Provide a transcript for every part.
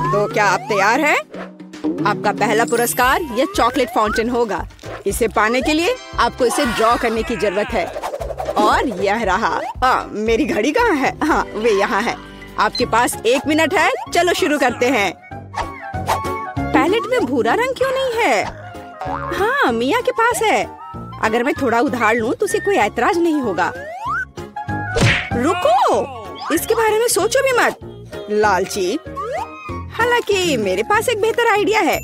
तो क्या आप तैयार हैं? आपका पहला पुरस्कार यह चॉकलेट फाउंटेन होगा। इसे पाने के लिए आपको इसे ड्रॉ करने की जरूरत है। और यह रहा। मेरी घड़ी कहाँ है? हाँ, वे यहाँ है। आपके पास 1 मिनट है। चलो शुरू करते हैं। पैलेट में भूरा रंग क्यों नहीं है? हाँ, मिया के पास है। अगर मैं थोड़ा उधार लूं तो उसे कोई ऐतराज नहीं होगा। रुको, इसके बारे में सोचो भी मत, लालची। हालांकि मेरे पास एक बेहतर आइडिया है।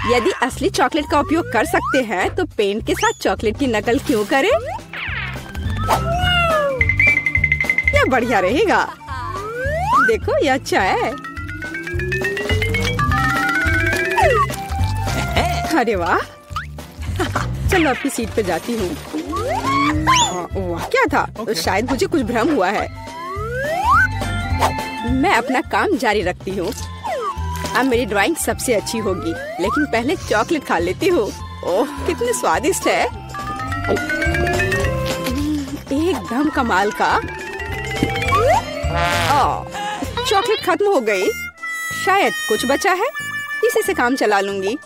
यदि असली चॉकलेट का उपयोग कर सकते हैं तो पेंट के साथ चॉकलेट की नकल क्यों करें? यह बढ़िया रहेगा। देखो, यह अच्छा है। अरे वाह, चलो अपनी सीट पे जाती हूँ। वाह, क्या था? शायद मुझे कुछ भ्रम हुआ है। मैं अपना काम जारी रखती हूँ। अब मेरी ड्राइंग सबसे अच्छी होगी, लेकिन पहले चॉकलेट खा लेती हूँ। ओह, कितनी स्वादिष्ट है। एकदम कमाल का। चॉकलेट खत्म हो गई। शायद कुछ बचा है, इसी से काम चला लूंगी।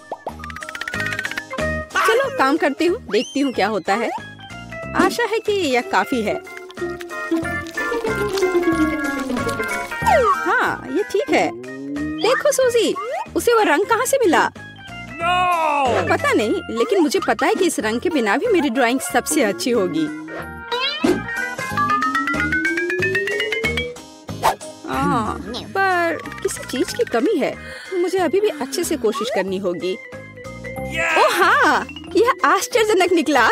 चलो काम करती हूँ, देखती हूँ क्या होता है। आशा है कि यह काफी है। हाँ, ये ठीक है। देखो सूजी, उसे वो रंग कहाँ से मिला? पता नहीं, लेकिन मुझे पता है कि इस रंग के बिना भी मेरी ड्राइंग सबसे अच्छी होगी। पर किसी चीज की कमी है। मुझे अभी भी अच्छे से कोशिश करनी होगी। ओह हाँ, यह आश्चर्यजनक निकला।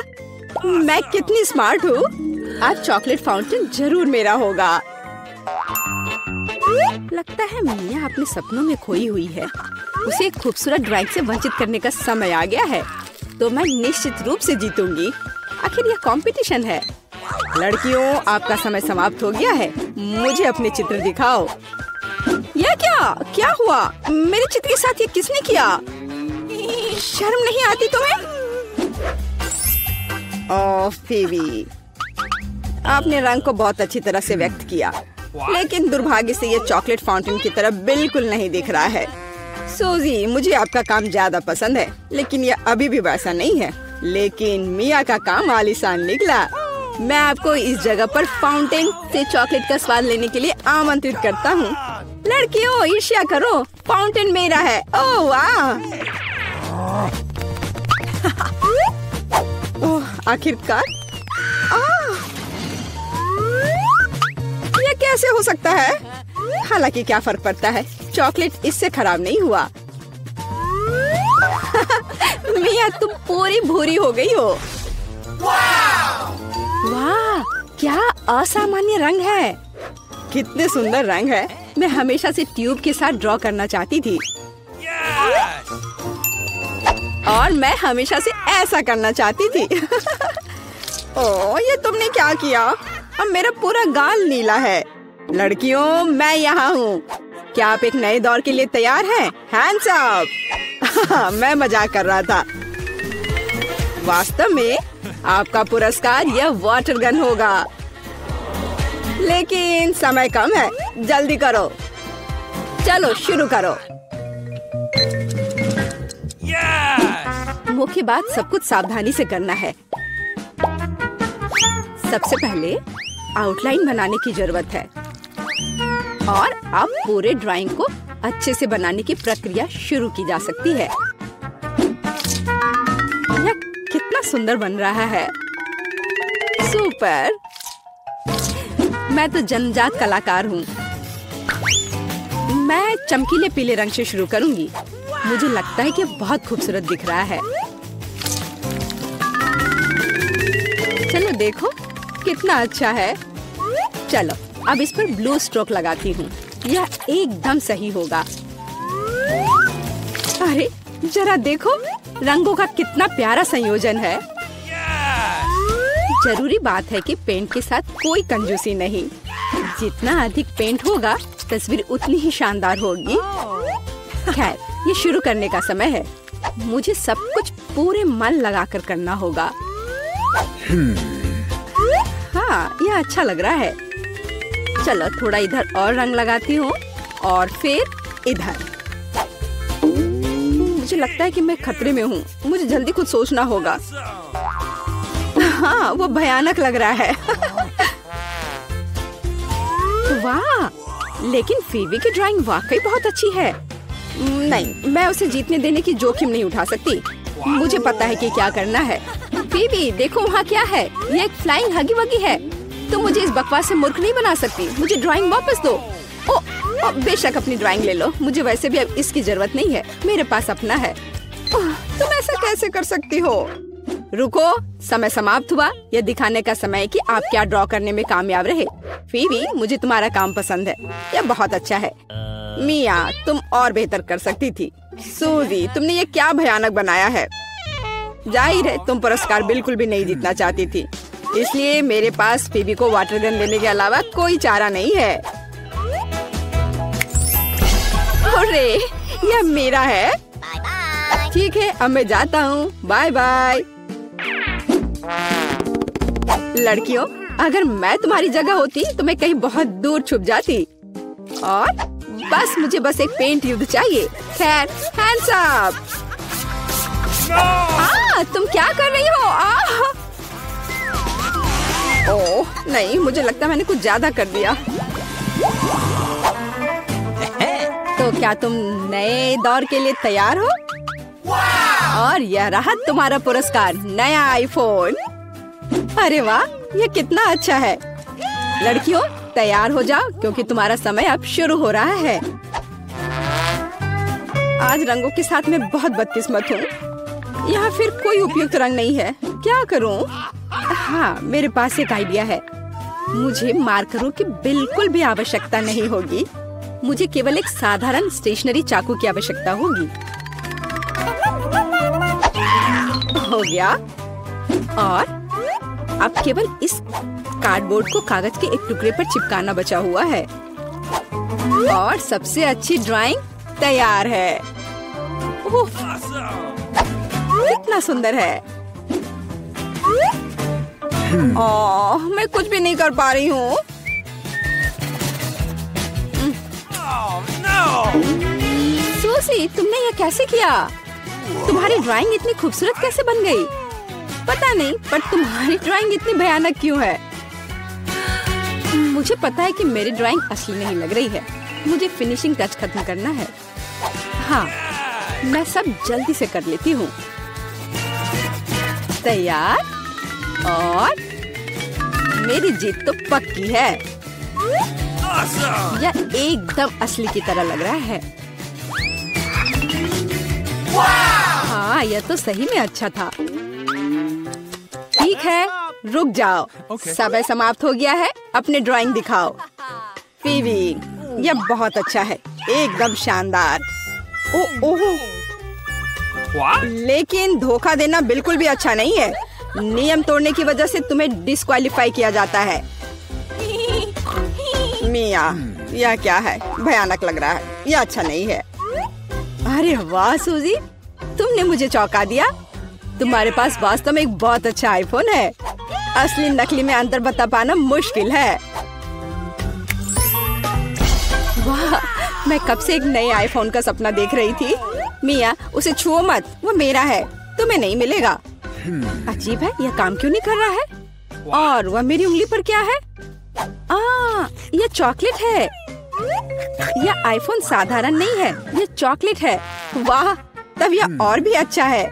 मैं कितनी स्मार्ट हूँ। आज चॉकलेट फाउंटेन जरूर मेरा होगा। लगता है मिया अपने सपनों में खोई हुई है। उसे एक खूबसूरत ड्राइंग से वंचित करने का समय आ गया है। तो मैं निश्चित रूप से जीतूंगी। आखिर यह कंपटीशन है। लड़कियों, आपका समय समाप्त हो गया है। मुझे अपने चित्र दिखाओ। यह क्या हुआ? मेरे चित्र के साथ ये किसने किया? शर्म नहीं आती तुम्हें? ओह फीबी, आपने रंग को बहुत अच्छी तरह से व्यक्त किया, लेकिन दुर्भाग्य से ये चॉकलेट फाउंटेन की तरह बिल्कुल नहीं दिख रहा है। सूजी, मुझे आपका काम ज्यादा पसंद है, लेकिन यह अभी भी वैसा नहीं है। लेकिन मिया का काम आलीशान निकला। मैं आपको इस जगह पर फाउंटेन से चॉकलेट का स्वाद लेने के लिए आमंत्रित करता हूँ। लड़कियों, ईर्ष्या करो, फाउंटेन मेरा है। ओह वाह! ओह, आखिरकार। यह कैसे हो सकता है? हालांकि क्या फर्क पड़ता है, चॉकलेट इससे खराब नहीं हुआ। मिया, तुम पूरी भूरी हो गई हो। वाह, क्या असामान्य रंग है। कितने सुंदर रंग है। मैं हमेशा से ट्यूब के साथ ड्रॉ करना चाहती थी। और मैं हमेशा से ऐसा करना चाहती थी। ओह, ये तुमने क्या किया? अब मेरा पूरा गाल नीला है। लड़कियों, मैं यहाँ हूँ। क्या आप एक नए दौर के लिए तैयार हैं? Hands up. मैं मजाक कर रहा था। वास्तव में आपका पुरस्कार यह वाटर गन होगा। लेकिन समय कम है, जल्दी करो। चलो शुरू करो। मुख्य बात, सब कुछ सावधानी से करना है। सबसे पहले आउटलाइन बनाने की जरूरत है और अब पूरे ड्राइंग को अच्छे से बनाने की प्रक्रिया शुरू की जा सकती है। यह कितना सुंदर बन रहा है। सुपर! मैं तो जन्मजात कलाकार हूँ। मैं चमकीले पीले रंग से शुरू करूंगी। मुझे लगता है कि बहुत खूबसूरत दिख रहा है। चलो देखो, कितना अच्छा है। चलो अब इस पर ब्लू स्ट्रोक लगाती हूँ। यह एकदम सही होगा। अरे जरा देखो, रंगों का कितना प्यारा संयोजन है। जरूरी बात है कि पेंट के साथ कोई कंजूसी नहीं। जितना अधिक पेंट होगा, तस्वीर उतनी ही शानदार होगी। खैर, ये शुरू करने का समय है। मुझे सब कुछ पूरे मन लगाकर करना होगा। हाँ, यह अच्छा लग रहा है। चलो थोड़ा इधर और रंग लगाती हूँ और फिर इधर। मुझे लगता है कि मैं खतरे में हूँ। मुझे जल्दी कुछ सोचना होगा। हाँ, वो भयानक लग रहा है। वाह, लेकिन फीवी की ड्राइंग वाकई बहुत अच्छी है। नहीं, मैं उसे जीतने देने की जोखिम नहीं उठा सकती। मुझे पता है कि क्या करना है। फीवी, देखो वहाँ क्या है। ये एक फ्लाइंग हगी वगी है। तुम मुझे इस बकवास से मूर्ख नहीं बना सकती। मुझे ड्राइंग वापस दो। ओ, बेशक अपनी ड्राइंग ले लो। मुझे वैसे भी अब इसकी जरूरत नहीं है। मेरे पास अपना है। तुम ऐसा कैसे कर सकती हो? रुको, समय समाप्त हुआ। यह दिखाने का समय है कि आप क्या ड्रॉ करने में कामयाब रहे। फीवी, मुझे तुम्हारा काम पसंद है। यह बहुत अच्छा है। मिया, तुम और बेहतर कर सकती थी। सूजी, तुमने ये क्या भयानक बनाया है। जाहिर है तुम पुरस्कार बिल्कुल भी नहीं जीतना चाहती थी, इसलिए मेरे पास फीवी को वाटर गन देने के अलावा कोई चारा नहीं है। अरे, यह मेरा है। ठीक है, अब मैं जाता हूँ। Bye bye. लड़कियों, अगर मैं तुम्हारी जगह होती तो मैं कहीं बहुत दूर छुप जाती और मुझे बस एक पेंट युद्ध चाहिए। खैर, हैंड्स अप। तुम क्या कर रही हो? ओह नहीं, मुझे लगता मैंने कुछ ज्यादा कर दिया। तो क्या तुम नए दौर के लिए तैयार हो? और यह रहा तुम्हारा पुरस्कार, नया आईफोन। अरे वाह, यह कितना अच्छा है। लड़कियों, तैयार हो जाओ क्योंकि तुम्हारा समय अब शुरू हो रहा है। आज रंगों के साथ मैं बहुत बदकिस्मत हूँ। यहाँ फिर कोई उपयुक्त रंग नहीं है। क्या करूँ? हाँ, मेरे पास एक आइडिया है। मुझे मार्करों की बिल्कुल भी आवश्यकता नहीं होगी। मुझे केवल एक साधारण स्टेशनरी चाकू की आवश्यकता होगी। हो गया। और अब केवल इस कार्डबोर्ड को कागज के एक टुकड़े पर चिपकाना बचा हुआ है और सबसे अच्छी ड्राइंग तैयार है। ओह, कितना सुंदर है। ओह, मैं कुछ भी नहीं कर पा रही हूँ। सूसी, तुमने यह कैसे किया? तुम्हारी ड्राइंग इतनी खूबसूरत कैसे बन गई? पता नहीं, पर तुम्हारी ड्राइंग इतनी भयानक क्यों है? मुझे पता है कि मेरी ड्राइंग असली नहीं लग रही है। मुझे फिनिशिंग टच खत्म करना है। हाँ, मैं सब जल्दी से कर लेती हूँ। तैयार, और मेरी जीत तो पक्की है। यह एकदम असली की तरह लग रहा है। हाँ, यह तो सही में अच्छा था। ठीक है, रुक जाओ। समय समाप्त हो गया है। अपने ड्राइंग दिखाओ। फीवी, यह बहुत अच्छा है, एकदम शानदार। ओह, लेकिन धोखा देना बिल्कुल भी अच्छा नहीं है। नियम तोड़ने की वजह से तुम्हें डिस्क्वालीफाई किया जाता है। मिया, यह क्या है? भयानक लग रहा है। यह अच्छा नहीं है। अरे वाह सूजी, तुमने मुझे चौंका दिया। तुम्हारे पास वास्तव में एक बहुत अच्छा आईफोन है। असली नकली में अंतर बता पाना मुश्किल है। वाह, मैं कब से एक नए आईफोन का सपना देख रही थी। मिया, उसे छुओ मत, वो मेरा है, तुम्हें नहीं मिलेगा। अजीब है, यह काम क्यों नहीं कर रहा है? और वह मेरी उंगली पर क्या है? यह चॉकलेट है। यह आईफोन साधारण नहीं है, यह चॉकलेट है। वाह, तब यह और भी अच्छा है।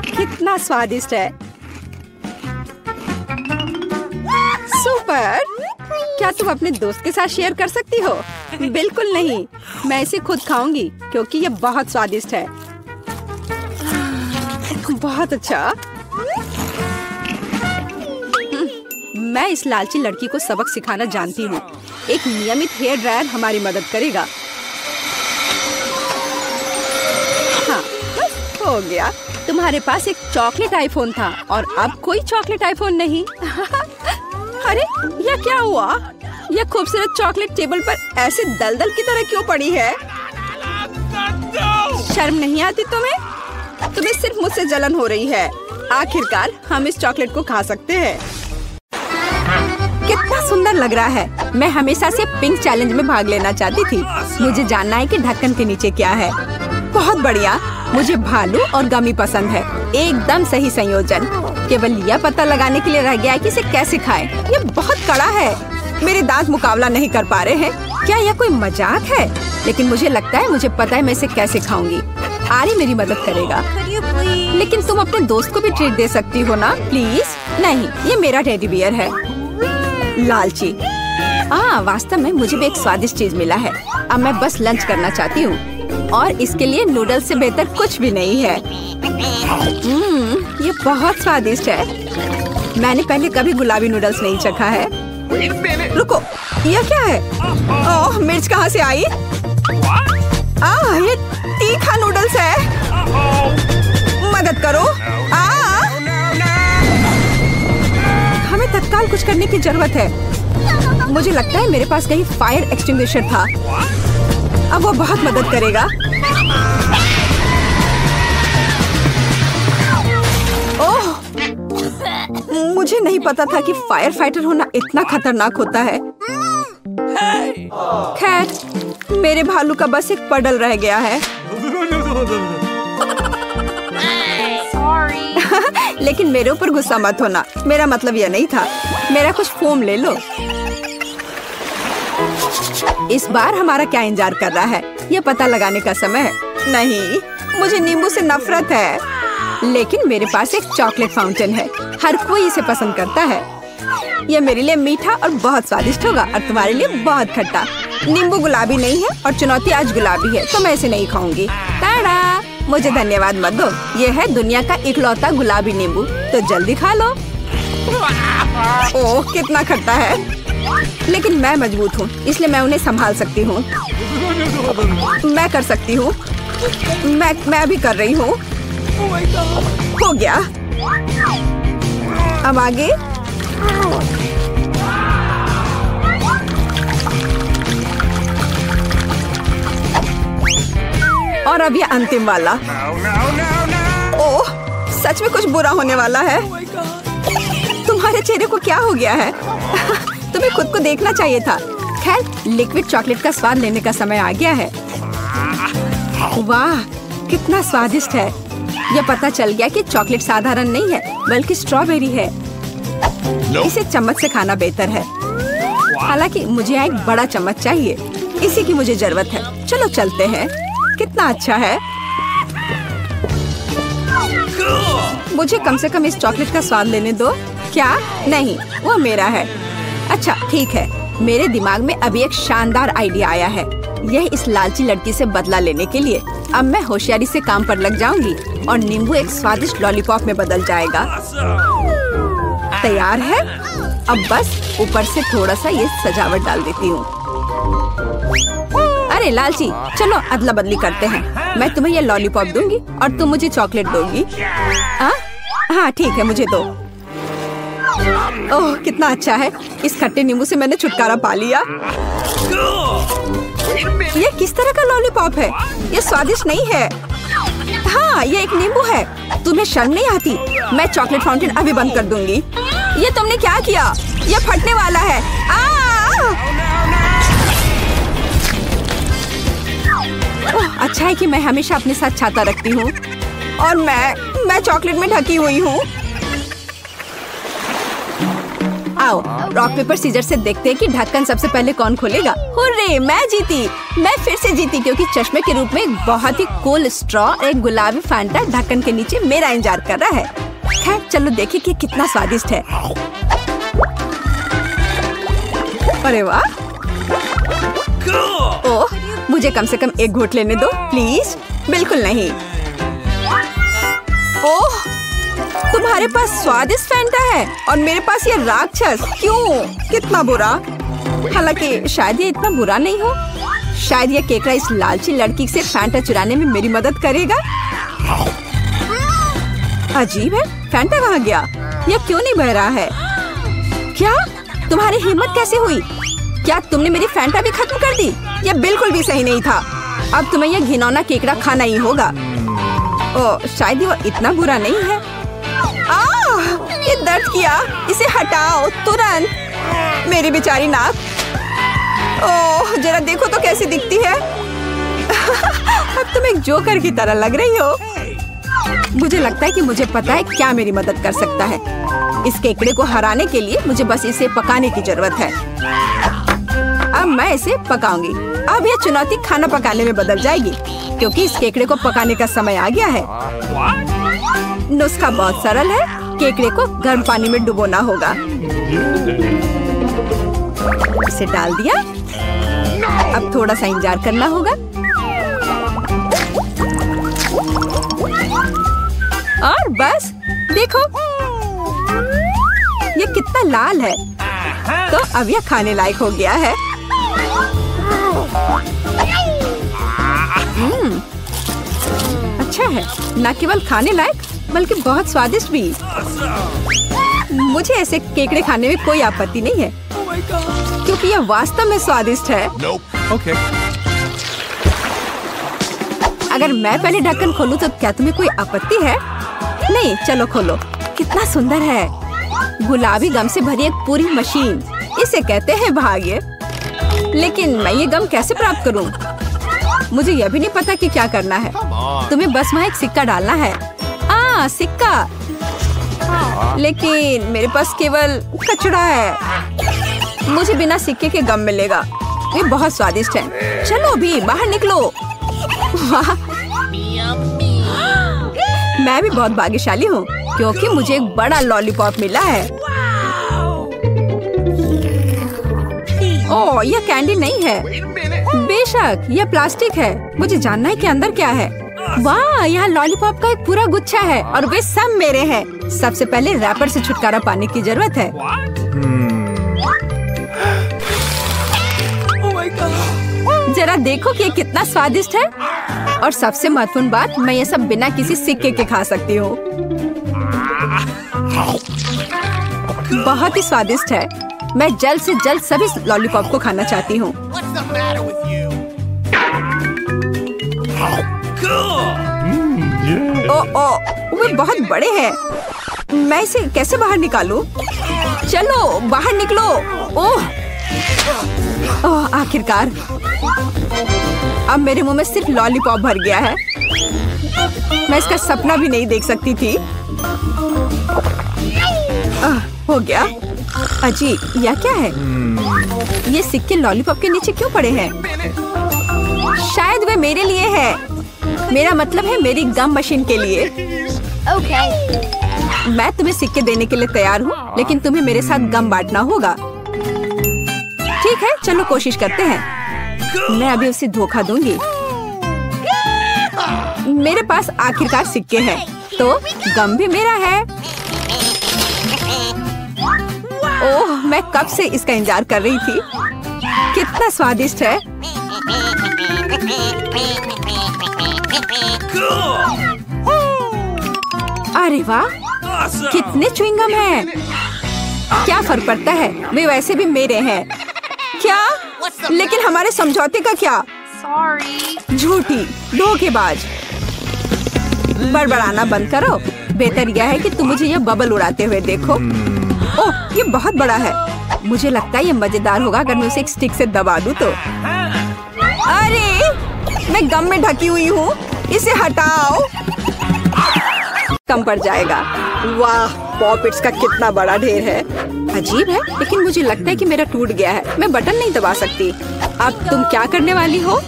कितना स्वादिष्ट है। सुपर। क्या तुम अपने दोस्त के साथ शेयर कर सकती हो? बिल्कुल नहीं, मैं इसे खुद खाऊंगी क्योंकि यह बहुत स्वादिष्ट है। बहुत अच्छा। मैं इस लालची लड़की को सबक सिखाना जानती हूँ। एक नियमित हेयर ड्रायर हमारी मदद करेगा। हाँ, बस हो गया। तुम्हारे पास एक चॉकलेट आईफोन था और अब कोई चॉकलेट आईफोन नहीं। अरे, यह क्या हुआ? यह खूबसूरत चॉकलेट टेबल पर ऐसे दलदल की तरह क्यों पड़ी है? शर्म नहीं आती तुम्हें? तुम्हें सिर्फ मुझसे जलन हो रही है। आखिरकार हम इस चॉकलेट को खा सकते हैं। कितना सुंदर लग रहा है। मैं हमेशा से पिंक चैलेंज में भाग लेना चाहती थी। मुझे जानना है कि ढक्कन के नीचे क्या है। बहुत बढ़िया। मुझे भालू और गमी पसंद है, एकदम सही संयोजन। केवल यह पता लगाने के लिए रह गया है कि इसे कैसे खाएं। ये बहुत कड़ा है, मेरे दांत मुकाबला नहीं कर पा रहे हैं। क्या यह कोई मजाक है? लेकिन मुझे लगता है मुझे पता है मैं इसे कैसे खाऊंगी। आरी मेरी मदद करेगा। लेकिन तुम अपने दोस्त को भी ट्रीट दे सकती हो ना, प्लीज। नहीं, ये मेरा टेडी बियर है। लालची। वास्तव में मुझे भी एक स्वादिष्ट चीज मिला है। अब मैं बस लंच करना चाहती हूँ और इसके लिए नूडल्स से बेहतर कुछ भी नहीं है। ये बहुत स्वादिष्ट है। मैंने पहले कभी गुलाबी नूडल्स नहीं चखा है। रुको, यह क्या है? ओह, मिर्च कहाँ से आई? ये तीखा नूडल्स है। मदद करो। हमें तत्काल कुछ करने की जरूरत है। मुझे लगता है मेरे पास कहीं फायर एक्सटिंग्विशर था। अब वो बहुत मदद करेगा। ओह, मुझे नहीं पता था कि फायर फाइटर होना इतना खतरनाक होता है। खैर, मेरे भालू का बस एक पडल रह गया है। लेकिन मेरे ऊपर गुस्सा मत होना, मेरा मतलब यह नहीं था। मेरा कुछ फोम ले लो। इस बार हमारा क्या इंतजार कर रहा है? यह पता लगाने का समय है। नहीं, मुझे नींबू से नफरत है। लेकिन मेरे पास एक चॉकलेट फाउंटेन है, हर कोई इसे पसंद करता है। यह मेरे लिए मीठा और बहुत स्वादिष्ट होगा और तुम्हारे लिए बहुत खट्टा। नींबू गुलाबी नहीं है और चुनौती आज गुलाबी है, तो मैं इसे नहीं खाऊंगी। टाडा! मुझे धन्यवाद मत दो। यह है दुनिया का इकलौता गुलाबी नींबू, तो जल्दी खा लो। ओह, कितना खट्टा है। लेकिन मैं मजबूत हूँ, इसलिए मैं उन्हें संभाल सकती हूँ। मैं कर सकती हूँ। मैं अभी कर रही हूँ। हो गया। अब आगे। और अब ये अंतिम वाला। ओह, सच में कुछ बुरा होने वाला है। तुम्हारे चेहरे को क्या हो गया है? तुम्हें खुद को देखना चाहिए था। खैर, लिक्विड चॉकलेट का स्वाद लेने का समय आ गया है। वाह, कितना स्वादिष्ट है। यह पता चल गया कि चॉकलेट साधारण नहीं है, बल्कि स्ट्रॉबेरी है। इसे चम्मच से खाना बेहतर है। हालांकि मुझे यहाँ एक बड़ा चम्मच चाहिए, इसी की मुझे जरूरत है। चलो चलते हैं। कितना अच्छा है। मुझे कम से कम इस चॉकलेट का स्वाद लेने दो। क्या? नहीं, वो मेरा है। अच्छा ठीक है, मेरे दिमाग में अभी एक शानदार आइडिया आया है। यह इस लालची लड़की से बदला लेने के लिए। अब मैं होशियारी से काम पर लग जाऊंगी और नींबू एक स्वादिष्ट लॉलीपॉप में बदल जाएगा। तैयार है? अब बस ऊपर से थोड़ा सा ये सजावट डाल देती हूँ। अरे लालची, चलो अदला बदली करते हैं। मैं तुम्हें ये लॉलीपॉप दूंगी और तुम मुझे चॉकलेट दोगी। हाँ ठीक है, मुझे दो। ओह, कितना अच्छा है। इस खट्टे नींबू से मैंने छुटकारा पा लिया। ये किस तरह का लॉलीपॉप है? ये स्वादिष्ट नहीं है। हाँ, ये एक नींबू है। तुम्हें शर्म नहीं आती? मैं चॉकलेट फाउंटेन अभी बंद कर दूंगी। ये तुमने क्या किया? ये फटने वाला है। ओह, अच्छा है कि मैं हमेशा अपने साथ छाता रखती हूँ और मैं चॉकलेट में ढकी हुई हूँ। आओ, रॉक पेपर सीजर से देखते हैं कि ढक्कन सबसे पहले कौन खोलेगा। हुर्रे, मैं जीती। मैं फिर से जीती क्योंकि चश्मे के रूप में एक बहुत ही कूल स्ट्रॉ और एक गुलाबी फैंटा ढक्कन के नीचे मेरा इंतजार कर रहा है। खैर, चलो देखें कि कितना स्वादिष्ट है। अरे वाह। ओह, मुझे कम से कम एक घूंट लेने दो प्लीज। बिल्कुल नहीं। ओह, तुम्हारे पास स्वादिष्ट फैंटा है और मेरे पास ये राक्षस। क्यों? कितना बुरा। हालांकि शायद ये इतना बुरा नहीं हो। शायद ये केकड़ा इस लालची लड़की से फैंटा चुराने में मेरी मदद करेगा। अजीब है, फैंटा कहाँ गया? ये क्यों नहीं बह रहा है? क्या? तुम्हारी हिम्मत कैसे हुई? क्या तुमने मेरी फैंटा भी खत्म कर दी? ये बिल्कुल भी सही नहीं था। अब तुम्हें यह घिनौना केकड़ा खाना ही होगा। ओह, शायद वो इतना बुरा नहीं है। ये दर्द किया। इसे हटाओ तुरंत। मेरी बेचारी नाक। ओह, जरा देखो तो कैसी दिखती है। तुम एक जोकर की तरह लग रही हो। मुझे लगता है कि मुझे पता है क्या मेरी मदद कर सकता है। इस केकड़े को हराने के लिए मुझे बस इसे पकाने की जरूरत है। अब मैं इसे पकाऊंगी। अब यह चुनौती खाना पकाने में बदल जाएगी, क्योंकि इस केकड़े को पकाने का समय आ गया है। नुस्खा बहुत सरल है। केकड़े को गर्म पानी में डुबोना होगा। इसे डाल दिया। अब थोड़ा सा इंतजार करना होगा। और बस देखो, ये कितना लाल है। तो अब यह खाने लायक हो गया है। अच्छा है, न केवल खाने लायक बल्कि बहुत स्वादिष्ट भी। मुझे ऐसे केकड़े खाने में कोई आपत्ति नहीं है, क्योंकि यह वास्तव में स्वादिष्ट है। Okay. अगर मैं पहले ढक्कन खोलूं तो क्या तुम्हें कोई आपत्ति है? नहीं, चलो खोलो। कितना सुंदर है। गुलाबी गम से भरी एक पूरी मशीन। इसे कहते हैं भाग्य। लेकिन मैं ये गम कैसे प्राप्त करूं? मुझे यह भी नहीं पता कि क्या करना है। तुम्हें बस वहाँ एक सिक्का डालना है। सिक्का। लेकिन मेरे पास केवल कचड़ा है। मुझे बिना सिक्के के गम मिलेगा। ये बहुत स्वादिष्ट है। चलो अभी बाहर निकलो। वाह, मैं भी बहुत भाग्यशाली हूँ, क्योंकि मुझे एक बड़ा लॉलीपॉप मिला है। ओह, यह कैंडी नहीं है। बेशक, यह प्लास्टिक है। मुझे जानना है कि अंदर क्या है। वाह, यहाँ लॉलीपॉप का एक पूरा गुच्छा है और वे सब मेरे हैं। सबसे पहले रैपर से छुटकारा पाने की जरूरत है। जरा देखो कि ये कितना स्वादिष्ट है। और सबसे महत्वपूर्ण बात, मैं ये सब बिना किसी सिक्के के खा सकती हूँ। बहुत ही स्वादिष्ट है। मैं जल्द से जल्द सभी लॉलीपॉप को खाना चाहती हूँ। वे बहुत बड़े हैं। मैं इसे कैसे बाहर निकालूं? चलो बाहर निकलो। ओह, आखिरकार। अब मेरे मुंह में सिर्फ लॉलीपॉप भर गया है। मैं इसका सपना भी नहीं देख सकती थी। हो गया। अजी, यह क्या है? ये सिक्के लॉलीपॉप के नीचे क्यों पड़े हैं? शायद वे मेरे लिए है। मेरा मतलब है मेरी गम मशीन के लिए। मैं तुम्हें सिक्के देने के लिए तैयार हूँ, लेकिन तुम्हें मेरे साथ गम बांटना होगा। ठीक है, चलो कोशिश करते हैं। मैं अभी उसे धोखा दूंगी। मेरे पास आखिरकार सिक्के हैं, तो गम भी मेरा है। ओह, मैं कब से इसका इंतजार कर रही थी। कितना स्वादिष्ट है। अरे वाह, कितने च्युइंगम हैं। क्या फर्क पड़ता है, वे वैसे भी मेरे हैं। क्या? लेकिन हमारे समझौते का क्या? झूठी, धोखेबाज। बड़बड़ाना बंद करो। बेहतर यह है कि तुम मुझे यह बबल उड़ाते हुए देखो। ओह, ये बहुत बड़ा है। मुझे लगता है ये मजेदार होगा अगर मैं उसे एक स्टिक से दबा दूं तो। अरे, मैं गम में ढकी हुई हूँ। इसे हटाओ। कम पड़ जाएगा। वाह, पॉपिट्स का कितना बड़ा ढेर है। अजीब है, लेकिन मुझे लगता है कि मेरा टूट गया है। मैं बटन नहीं दबा सकती। अब तुम क्या करने वाली हो?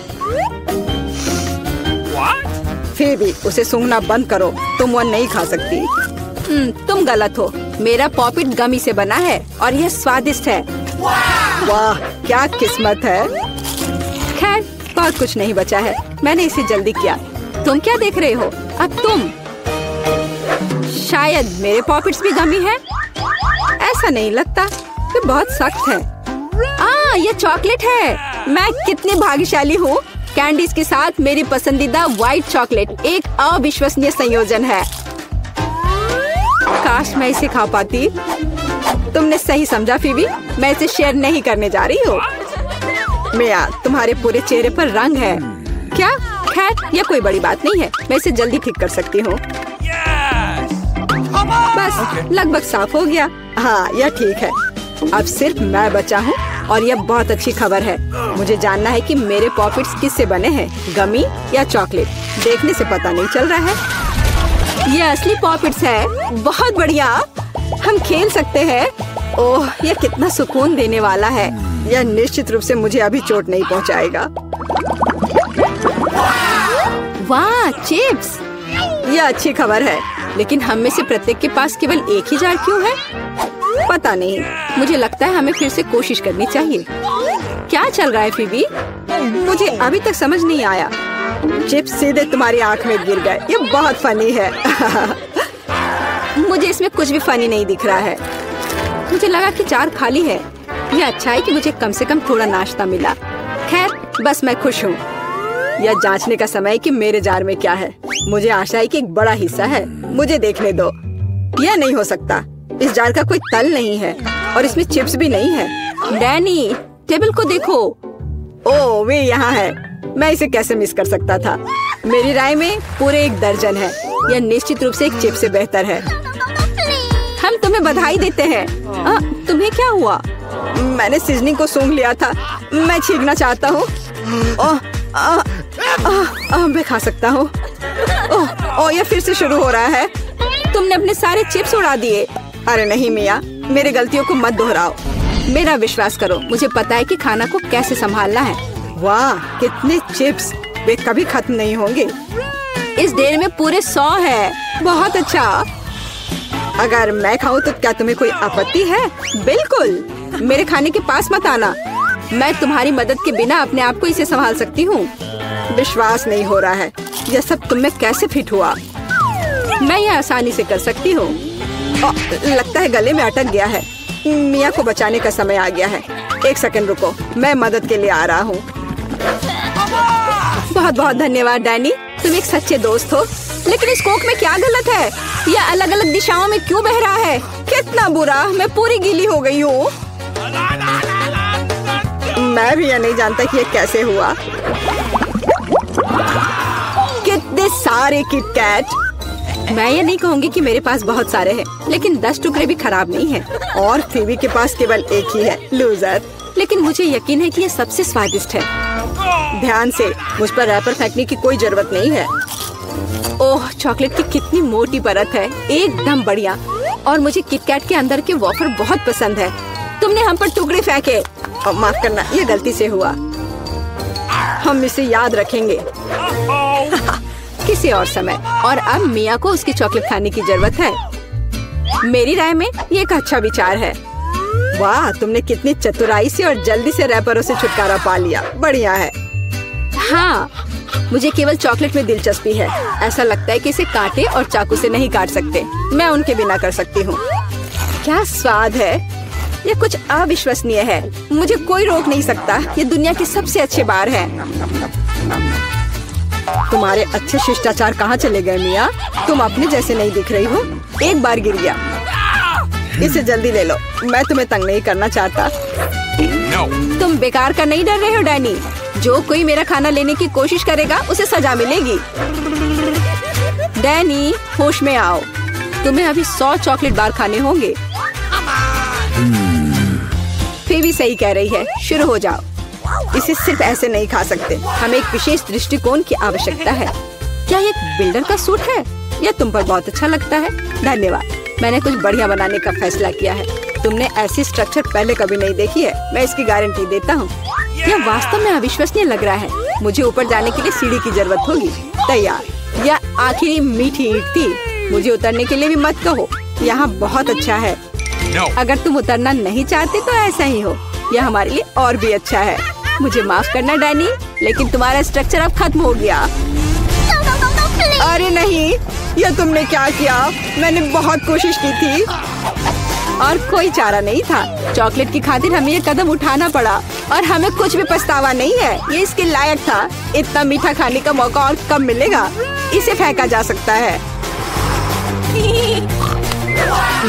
फिर भी उसे सूंघना बंद करो। तुम वो नहीं खा सकती। तुम गलत हो। मेरा पॉपिट गमी से बना है और यह स्वादिष्ट है। वाह, क्या किस्मत है। खैर, बहुत कुछ नहीं बचा है। मैंने इसे जल्दी किया। तुम क्या देख रहे हो? अब तुम। शायद मेरे पॉपिट्स भी गमी है। ऐसा नहीं लगता। ये बहुत सख्त है। ये चॉकलेट है। मैं कितनी भाग्यशाली हूँ। कैंडीज के साथ मेरी पसंदीदा व्हाइट चॉकलेट एक अविश्वसनीय संयोजन है। काश मैं इसे खा पाती। तुमने सही समझा फीबी। मैं इसे शेयर नहीं करने जा रही हूँ। मिया, तुम्हारे पूरे चेहरे पर रंग है। क्या? खैर, यह कोई बड़ी बात नहीं है। मैं इसे जल्दी ठीक कर सकती हूँ। बस लगभग साफ हो गया। हाँ, यह ठीक है। अब सिर्फ मैं बचा हूँ और यह बहुत अच्छी खबर है। मुझे जानना है कि मेरे पॉपिट्स किससे बने हैं, गमी या चॉकलेट। देखने से पता नहीं चल रहा है। ये असली पॉपिट्स है। बहुत बढ़िया, हम खेल सकते हैं। ओह, यह कितना सुकून देने वाला है। यह निश्चित रूप से मुझे अभी चोट नहीं पहुंचाएगा। वाह, चिप्स! यह अच्छी खबर है, लेकिन हम में से प्रत्येक के पास केवल एक ही जार क्यों है? पता नहीं, मुझे लगता है हमें फिर से कोशिश करनी चाहिए। क्या चल रहा है फीबी? मुझे अभी तक समझ नहीं आया। चिप्स सीधे तुम्हारी आंख में गिर गए। ये बहुत फनी है। मुझे इसमें कुछ भी फनी नहीं दिख रहा है। मुझे लगा कि जार खाली है। यह अच्छा है कि मुझे कम से कम थोड़ा नाश्ता मिला। खैर, बस मैं खुश हूँ। यह जांचने का समय है कि मेरे जार में क्या है। मुझे आशा है कि एक बड़ा हिस्सा है। मुझे देखने दो। यह नहीं हो सकता। इस जार का कोई तल नहीं है और इसमें चिप्स भी नहीं है। डैनी, टेबल को देखो। ओह, वे यहाँ है। मैं इसे कैसे मिस कर सकता था? मेरी राय में पूरे 1 दर्जन है। यह निश्चित रूप से एक चिप्स से बेहतर है। हम तुम्हें बधाई देते हैं। तुम्हें क्या हुआ? मैंने सीजनिंग को सूंघ लिया था। मैं छींकना चाहता हूँ। मैं खा सकता हूँ। ओह, यह फिर से शुरू हो रहा है। तुमने अपने सारे चिप्स उड़ा दिए। अरे नहीं मिया, मेरी गलतियों को मत दोहराओ। मेरा विश्वास करो, मुझे पता है कि खाना को कैसे संभालना है। वाह, कितने चिप्स! वे कभी खत्म नहीं होंगे। इस ढेर में पूरे 100 है। बहुत अच्छा। अगर मैं खाऊं तो क्या तुम्हें कोई आपत्ति है? बिल्कुल। मेरे खाने के पास मत आना। मैं तुम्हारी मदद के बिना अपने आप को इसे संभाल सकती हूँ। विश्वास नहीं हो रहा है। यह सब तुम में कैसे फिट हुआ? मैं यह आसानी से कर सकती हूँ। लगता है गले में अटक गया है। मिया को बचाने का समय आ गया है। 1 सेकंड रुको, मैं मदद के लिए आ रहा हूँ। बहुत बहुत धन्यवाद डैनी, तुम एक सच्चे दोस्त हो। लेकिन इस कोक में क्या गलत है? यह अलग अलग दिशाओं में क्यों बह रहा है? कितना बुरा, मैं पूरी गीली हो गई हूँ। मैं भी यह नहीं जानता कि यह कैसे हुआ। कितने सारे किटकैट! मैं ये नहीं कहूँगी कि मेरे पास बहुत सारे हैं, लेकिन 10 टुकड़े भी खराब नहीं हैं। और फीबी के पास केवल एक ही है। लूजर। लेकिन मुझे यकीन है कि ये सबसे स्वादिष्ट है। ध्यान से, मुझ पर रैपर फेंकने की कोई जरूरत नहीं है। ओह, चॉकलेट की कितनी मोटी परत है। एकदम बढ़िया। और मुझे किटकैट के अंदर के वॉफर बहुत पसंद है। तुमने हम पर टुकड़े फेंके। माफ करना, ये गलती से हुआ। हम इसे याद रखेंगे। किसी और समय। और अब मिया को उसकी चॉकलेट खाने की जरूरत है। मेरी राय में ये एक अच्छा विचार है। वाह, तुमने कितनी चतुराई से और जल्दी से रैपरों से छुटकारा पा लिया। बढ़िया है। हाँ, मुझे केवल चॉकलेट में दिलचस्पी है। ऐसा लगता है कि इसे कांटे और चाकू से नहीं काट सकते। मैं उनके बिना कर सकती हूँ। क्या स्वाद है! ये कुछ अविश्वसनीय है। मुझे कोई रोक नहीं सकता। ये दुनिया के सबसे अच्छे बार है। तुम्हारे अच्छे शिष्टाचार कहाँ चले गए मिया? तुम अपने जैसे नहीं दिख रही हो। एक बार गिर गया। इसे जल्दी ले लो। मैं तुम्हें तंग नहीं करना चाहता। तुम बेकार का नहीं डर रहे हो डैनी? जो कोई मेरा खाना लेने की कोशिश करेगा उसे सजा मिलेगी। डैनी, होश में आओ। तुम्हें अभी 100 चॉकलेट बार खाने होंगे। फीबी सही कह रही है। शुरू हो जाओ। इसे सिर्फ ऐसे नहीं खा सकते। हमें एक विशेष दृष्टिकोण की आवश्यकता है। क्या ये एक बिल्डर का सूट है? यह तुम पर बहुत अच्छा लगता है। धन्यवाद। मैंने कुछ बढ़िया बनाने का फैसला किया है। तुमने ऐसी स्ट्रक्चर पहले कभी नहीं देखी है। मैं इसकी गारंटी देता हूँ। यह वास्तव में अविश्वसनीय लग रहा है। मुझे ऊपर जाने के लिए सीढ़ी की जरूरत होगी। तैयार। यह आखिरी मीठी ईंट थी। मुझे उतरने के लिए भी मत कहो। यहाँ बहुत अच्छा है। अगर तुम उतरना नहीं चाहते तो ऐसा ही हो। यह हमारे लिए और भी अच्छा है। मुझे माफ करना डैनी, लेकिन तुम्हारा स्ट्रक्चर अब खत्म हो गया। अरे नहीं, यह तुमने क्या किया? मैंने बहुत कोशिश की थी और कोई चारा नहीं था। चॉकलेट की खातिर हमें ये कदम उठाना पड़ा और हमें कुछ भी पछतावा नहीं है। ये इसके लायक था। इतना मीठा खाने का मौका और कब मिलेगा? इसे फेंका जा सकता है।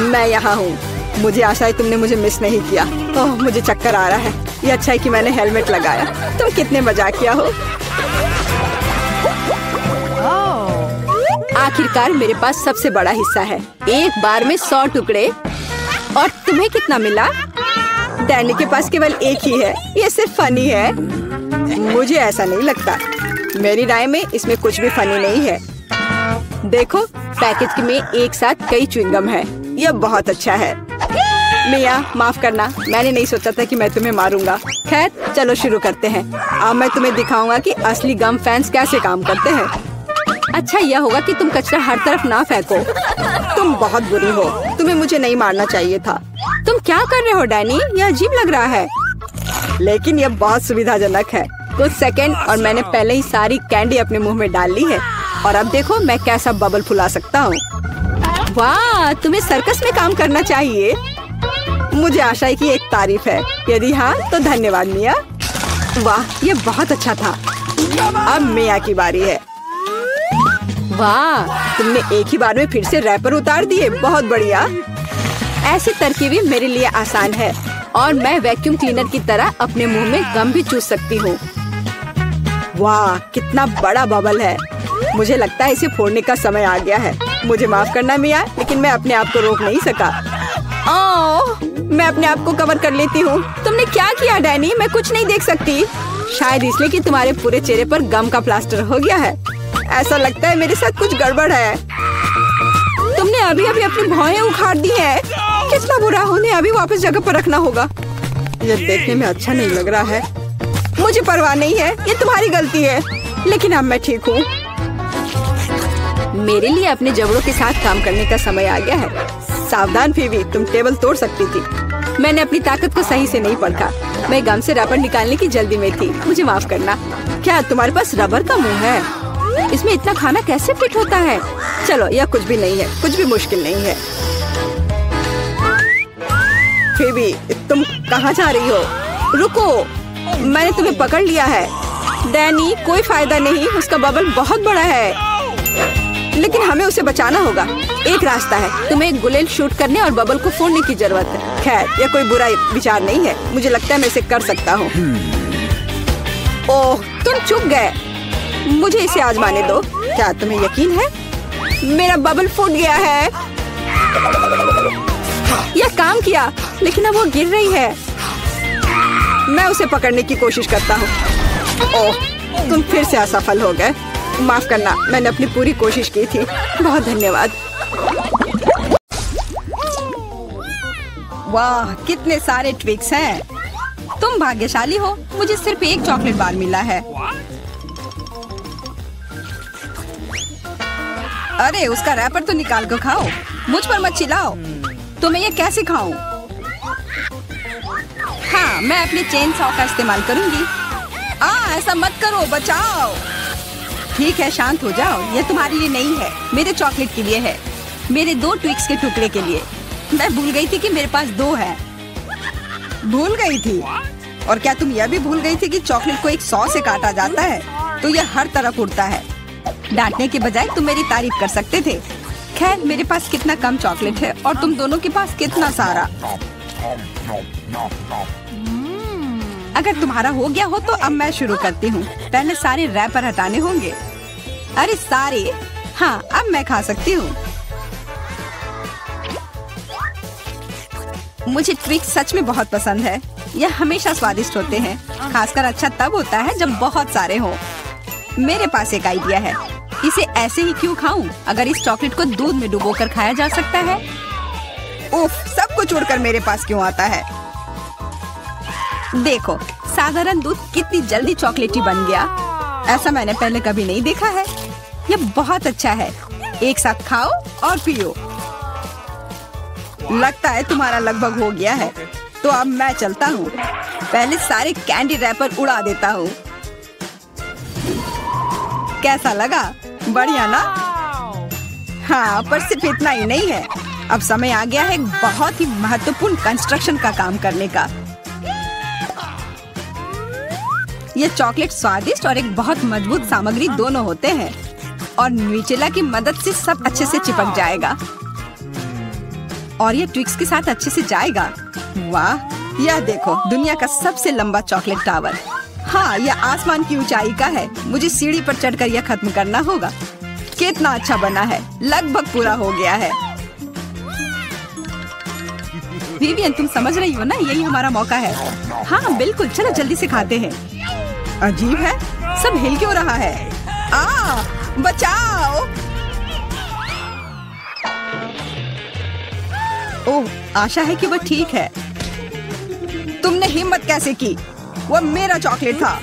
मैं यहाँ हूँ। मुझे आशा है तुमने मुझे मिस नहीं किया। ओह, मुझे चक्कर आ रहा है। ये अच्छा है कि मैंने हेलमेट लगाया। तुम कितने मजाकिया हो। आखिरकार मेरे पास सबसे बड़ा हिस्सा है। एक बार में 100 टुकड़े। और तुम्हें कितना मिला? डैनी के पास केवल एक ही है। ये सिर्फ फनी है। मुझे ऐसा नहीं लगता। मेरी राय में इसमें कुछ भी फनी नहीं है। देखो, पैकेज में एक साथ कई च्युइंगम है। यह बहुत अच्छा है। मिया, माफ करना, मैंने नहीं सोचा था कि मैं तुम्हें मारूंगा। खैर, चलो शुरू करते हैं। अब मैं तुम्हें दिखाऊंगा कि असली गम फैंस कैसे काम करते हैं। अच्छा यह होगा कि तुम कचरा हर तरफ ना फेंको। तुम बहुत बुरी हो। तुम्हें मुझे नहीं मारना चाहिए था। तुम क्या कर रहे हो डैनी? यह अजीब लग रहा है। लेकिन यह बहुत सुविधाजनक है। कुछ सेकंड और मैंने पहले ही सारी कैंडी अपने मुंह में डाल ली है। और अब देखो मैं कैसा बबल फुला सकता हूँ। वाह, तुम्हें सर्कस में काम करना चाहिए। मुझे आशा है कि एक तारीफ है। यदि हाँ तो धन्यवाद मिया। वाह, ये बहुत अच्छा था। अब मिया की बारी है। वाह, तुमने एक ही बार में फिर से रैपर उतार दिए। बहुत बढ़िया। ऐसी तरकीबें मेरे लिए आसान है और मैं वैक्यूम क्लीनर की तरह अपने मुंह में गम भी चूस सकती हूँ। वाह, कितना बड़ा बबल है। मुझे लगता है इसे फोड़ने का समय आ गया है। मुझे माफ करना मिया, लेकिन मैं अपने आप को रोक नहीं सका। ओह, मैं अपने आप को कवर कर लेती हूँ। तुमने क्या किया डैनी? मैं कुछ नहीं देख सकती। शायद इसलिए कि तुम्हारे पूरे चेहरे पर गम का प्लास्टर हो गया है। ऐसा लगता है मेरे साथ कुछ गड़बड़ है। तुमने अभी अभी अपनी भौहें उखाड़ दी है। कितना बुरा। उन्हें अभी वापस जगह पर रखना होगा। यह देखने में अच्छा नहीं लग रहा है। मुझे परवाह नहीं है, ये तुम्हारी गलती है। लेकिन अब मैं ठीक हूँ। मेरे लिए अपने जबड़ों के साथ काम करने का समय आ गया है। सावधान फीवी, तुम टेबल तोड़ सकती थी। मैंने अपनी ताकत को सही से नहीं परखा। मैं गम से रबर निकालने की जल्दी में थी। मुझे माफ करना। क्या तुम्हारे पास रबर का मुंह है? इसमें इतना खाना कैसे फिट होता है? चलो, यह कुछ भी नहीं है। कुछ भी मुश्किल नहीं है। फीवी, तुम कहाँ जा रही हो? रुको, मैंने तुम्हें पकड़ लिया है। डैनी, कोई फायदा नहीं। उसका बबल बहुत बड़ा है, लेकिन हमें उसे बचाना होगा। एक रास्ता है, तुम्हें एक गुलेल शूट करने और बबल को फोड़ने की जरूरत है। खैर, यह कोई बुरा विचार नहीं है। मुझे लगता है मैं इसे कर सकता हूँ। ओह, तुम चुप गए। मुझे इसे आजमाने दो। क्या तुम्हें यकीन है? मेरा बबल फूट गया है। यह काम किया, लेकिन अब वो गिर रही है। मैं उसे पकड़ने की कोशिश करता हूँ। ओह, तुम फिर से असफल हो गए। माफ करना, मैंने अपनी पूरी कोशिश की थी। बहुत धन्यवाद। वाह, कितने सारे ट्विक्स हैं। तुम भाग्यशाली हो। मुझे सिर्फ एक चॉकलेट बार मिला है। अरे, उसका रैपर तो निकाल कर खाओ। मुझ पर मत चिल्लाओ। तो मैं ये कैसे खाऊं? हाँ, मैं अपने चेन सॉ का इस्तेमाल करूंगी। ऐसा मत करो, बचाओ। ठीक है, शांत हो जाओ। ये तुम्हारे लिए नहीं है, मेरे चॉकलेट के लिए है। मेरे 2 ट्विक्स के टुकड़े के लिए। मैं भूल गई थी कि मेरे पास 2 है। भूल गई थी? और क्या तुम यह भी भूल गई थी कि चॉकलेट को एक सॉ से काटा जाता है? तो यह हर तरफ उड़ता है। डांटने के बजाय तुम मेरी तारीफ कर सकते थे। खैर, मेरे पास कितना कम चॉकलेट है और तुम दोनों के पास कितना सारा। अगर तुम्हारा हो गया हो तो अब मैं शुरू करती हूँ। पहले सारे रैपर हटाने होंगे। अरे सारे? हाँ, अब मैं खा सकती हूँ। मुझे ट्विक्स सच में बहुत पसंद है। यह हमेशा स्वादिष्ट होते हैं। खासकर अच्छा तब होता है जब बहुत सारे हो। मेरे पास एक आइडिया है। इसे ऐसे ही क्यों खाऊं? अगर इस चॉकलेट को दूध में डुबोकर खाया जा सकता है। उफ, सब कुछ उड़कर मेरे पास क्यों आता है? देखो, साधारण दूध कितनी जल्दी चॉकलेटी बन गया। ऐसा मैंने पहले कभी नहीं देखा है। यह बहुत अच्छा है। एक साथ खाओ और पियो। लगता है तुम्हारा लगभग हो गया है। तो अब मैं चलता हूँ। पहले सारे कैंडी रैपर उड़ा देता हूँ। कैसा लगा? बढ़िया ना? हाँ, पर सिर्फ इतना ही नहीं है। अब समय आ गया है एक बहुत ही महत्वपूर्ण कंस्ट्रक्शन का काम करने का। ये चॉकलेट स्वादिष्ट और एक बहुत मजबूत सामग्री दोनों होते हैं और न्यूटेला की मदद से सब अच्छे से चिपक जाएगा और ये ट्विक्स के साथ अच्छे से जाएगा। वाह, यह देखो, दुनिया का सबसे लंबा चॉकलेट टावर। हाँ, यह आसमान की ऊंचाई का है। मुझे सीढ़ी पर चढ़कर यह खत्म करना होगा। कितना अच्छा बना है। लगभग पूरा हो गया है। विवियन, तुम समझ रही हो ना? यही हमारा मौका है। हाँ बिल्कुल, चलो जल्दी से खाते हैं। अजीब है, सब हिल क्यों रहा है? बचाओ! ओह, आशा है कि वो ठीक है। तुमने हिम्मत कैसे की? वो मेरा चॉकलेट था।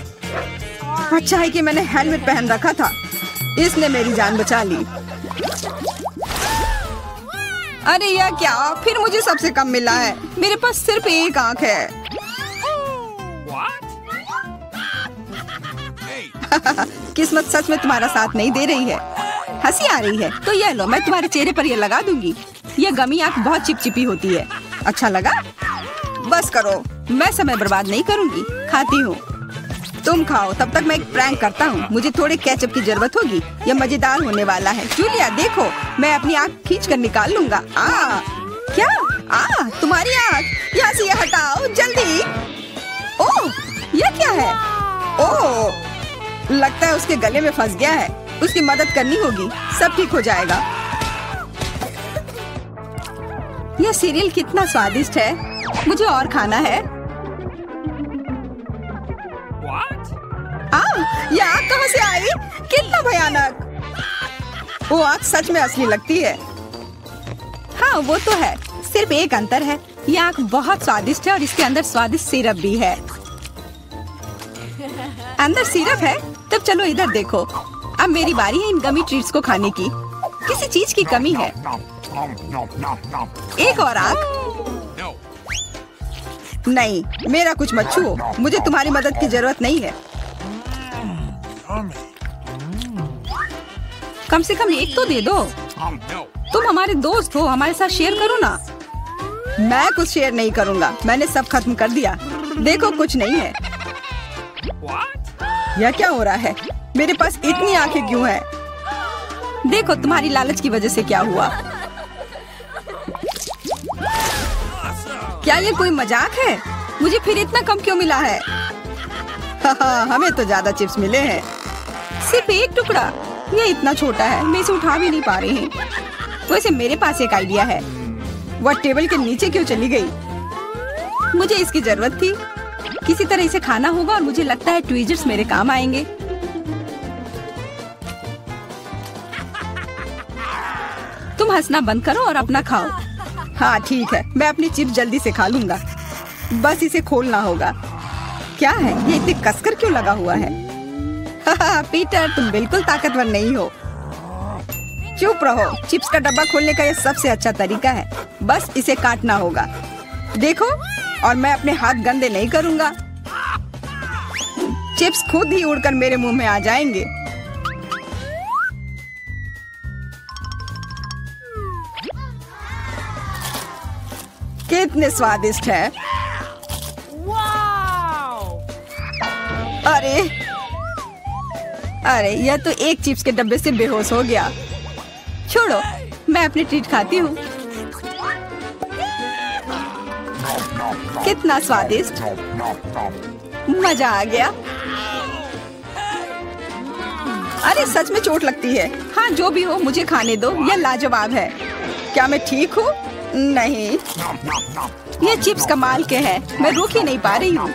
अच्छा है कि मैंने हेलमेट पहन रखा था। इसने मेरी जान बचा ली। अरे यह क्या? फिर मुझे सबसे कम मिला है। मेरे पास सिर्फ एक आंख है। किस्मत सच में तुम्हारा साथ नहीं दे रही है। हंसी आ रही है तो ये लो, मैं तुम्हारे चेहरे पर ये लगा दूंगी। यह गमी आंख बहुत चिपचिपी होती है। अच्छा लगा? बस करो, मैं समय बर्बाद नहीं करूंगी। खाती हूँ, तुम खाओ। तब तक मैं एक प्रैंक करता हूँ। मुझे थोड़े केचप की जरूरत होगी। यह मजेदार होने वाला है। जूलिया देखो, मैं अपनी आँख खींच कर निकाल लूंगा। क्या? तुम्हारी आँख यहाँ से हटाओ जल्दी। ओह, यह क्या है? ओह, लगता है उसके गले में फंस गया है। उसकी मदद करनी होगी, सब ठीक हो जाएगा। यह सीरियल कितना स्वादिष्ट है। मुझे और खाना है। यह आग कहाँ से आई? कितना भयानक! वो आग सच में असली लगती है। हाँ, वो तो है। सिर्फ एक अंतर है, यह आग बहुत स्वादिष्ट है और इसके अंदर स्वादिष्ट सिरप भी है। अंदर सिरप है? तब चलो इधर देखो। अब मेरी बारी है इन गमी ट्रीट्स को खाने की। किसी चीज की कमी है। एक और आग? नहीं, मेरा कुछ मत छुओ। मुझे तुम्हारी मदद की जरूरत नहीं है। कम से कम एक तो दे दो। तुम हमारे दोस्त हो, हमारे साथ शेयर करो ना। मैं कुछ शेयर नहीं करूँगा। मैंने सब खत्म कर दिया। देखो, कुछ नहीं है। यह क्या हो रहा है? मेरे पास इतनी आंखें क्यों हैं? देखो, तुम्हारी लालच की वजह से क्या हुआ। क्या ये कोई मजाक है? मुझे फिर इतना कम क्यों मिला है? हमें तो ज्यादा चिप्स मिले हैं। सिर्फ एक टुकड़ा? ये इतना छोटा है, मैं इसे उठा भी नहीं पा रही हूँ। वैसे मेरे पास एक आइडिया है। वह टेबल के नीचे क्यों चली गई? मुझे इसकी जरूरत थी। किसी तरह इसे खाना होगा और मुझे लगता है ट्वीजर्स मेरे काम आएंगे। तुम हंसना बंद करो और अपना खाओ। हाँ ठीक है, मैं अपनी चिप्स जल्दी से खा लूंगा। बस इसे खोलना होगा। क्या है ये इतने कसकर क्यों लगा हुआ है? पीटर, तुम बिल्कुल ताकतवर नहीं हो। चुप रहो। चिप्स का डब्बा खोलने का यह सबसे अच्छा तरीका है। बस इसे काटना होगा। देखो, और मैं अपने हाथ गंदे नहीं करूँगा। चिप्स खुद ही उड़कर मेरे मुंह में आ जाएंगे। कितने स्वादिष्ट है। अरे यह तो एक चिप्स के डब्बे से बेहोश हो गया। छोड़ो, मैं अपनी ट्रीट खाती हूँ। कितना स्वादिष्ट, मजा आ गया। अरे सच में चोट लगती है। हाँ जो भी हो, मुझे खाने दो। यह लाजवाब है। क्या मैं ठीक हूँ? नहीं, ये चिप्स कमाल के हैं। मैं रुक ही नहीं पा रही हूँ।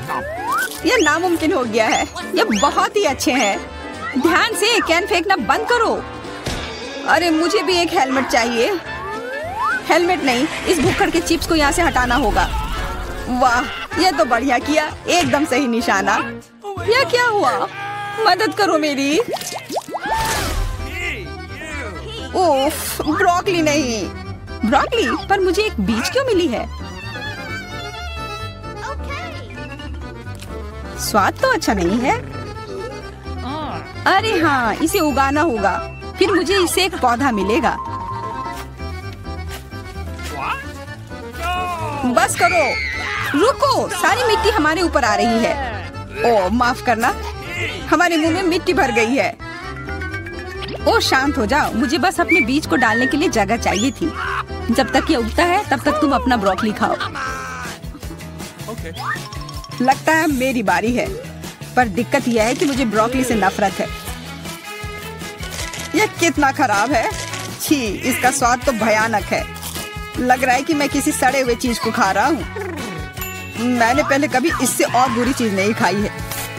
यह नामुमकिन हो गया है। यह बहुत ही अच्छे हैं। ध्यान से, कैन फेंकना बंद करो। अरे मुझे भी एक हेलमेट चाहिए। हेलमेट नहीं, इस भुक्कड़ के चिप्स को यहाँ से हटाना होगा। वाह, यह तो बढ़िया किया। एकदम सही निशाना। यह क्या हुआ? मदद करो मेरी। ओफ, ब्रोकली नहीं। ब्रोकली? पर मुझे एक बीज क्यों मिली है? स्वाद तो अच्छा नहीं है। अरे हाँ, इसे उगाना होगा। फिर मुझे इससे एक पौधा मिलेगा। बस करो। रुको, सारी मिट्टी हमारे ऊपर आ रही है। ओह माफ करना, हमारे मुंह में मिट्टी भर गई है। ओह शांत हो जाओ। मुझे बस अपने बीज को डालने के लिए जगह चाहिए थी। जब तक ये उगता है तब तक तुम अपना ब्रोकली खाओ। लगता है मेरी बारी है, पर दिक्कत यह है कि मुझे ब्रोकली से नफरत है। यह कितना खराब है। छी, इसका स्वाद तो भयानक है। लग रहा है कि मैं किसी सड़े हुए चीज को खा रहा हूँ। मैंने पहले कभी इससे और बुरी चीज नहीं खाई है।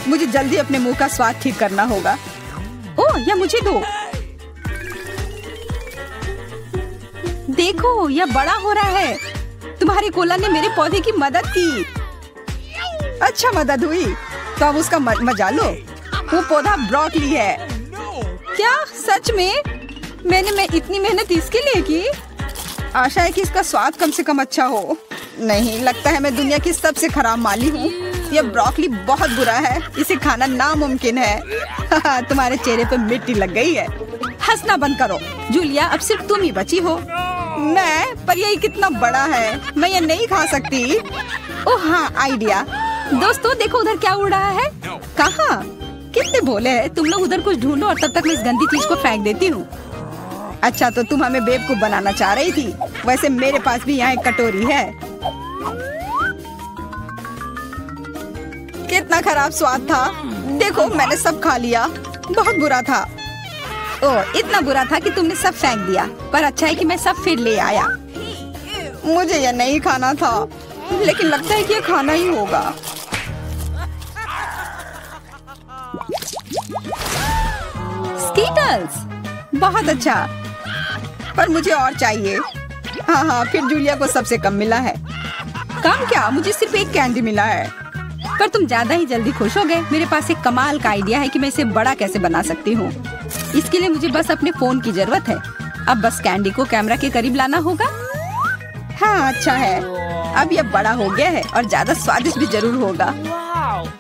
मुझे जल्दी अपने मुंह का स्वाद ठीक करना होगा। ओह, यह मुझे दो। देखो, यह बड़ा हो रहा है। तुम्हारे कोला ने मेरे पौधे की मदद की। अच्छा मदद हुई, तो अब उसका मजा लो। वो पौधा ब्रोकली है। क्या सच में? मैंने इतनी मेहनत इसके लिए की। आशा है कि इसका स्वाद कम से कम अच्छा हो। नहीं, लगता है मैं दुनिया की सबसे खराब माली हूँ। यह ब्रोकली बहुत बुरा है, इसे खाना नामुमकिन है। तुम्हारे चेहरे पे मिट्टी लग गई है। हंसना बंद करो जूलिया, अब सिर्फ तुम ही बची हो। मैं? पर यह कितना बड़ा है, मैं ये नहीं खा सकती। ओह हाँ, आइडिया। दोस्तों देखो उधर क्या उड़ रहा है। कहाँ? कितने भोले हैं तुम लोग। उधर कुछ ढूंढो और तब तक मैं इस गंदी चीज को फेंक देती हूँ। अच्छा, तो तुम हमें बेवकूफ बनाना चाह रही थी। वैसे मेरे पास भी यहाँ एक कटोरी है। कितना खराब स्वाद था। देखो, मैंने सब खा लिया। बहुत बुरा था। ओह, इतना बुरा था कि तुमने सब फेंक दिया। पर अच्छा है कि मैं सब फिर ले आया। मुझे यह नहीं खाना था, लेकिन लगता है कि यह खाना ही होगा। स्कीटल्स, बहुत अच्छा। पर मुझे और चाहिए। हाँ, फिर जूलिया को सबसे कम मिला है। कम क्या, मुझे सिर्फ एक कैंडी मिला है। पर तुम ज्यादा ही जल्दी खुश हो गए। मेरे पास एक कमाल का आइडिया है कि मैं इसे बड़ा कैसे बना सकती हूँ। इसके लिए मुझे बस अपने फोन की जरूरत है। अब बस कैंडी को कैमरा के करीब लाना होगा। हाँ, अच्छा है। अब यह बड़ा हो गया है और ज्यादा स्वादिष्ट भी जरूर होगा।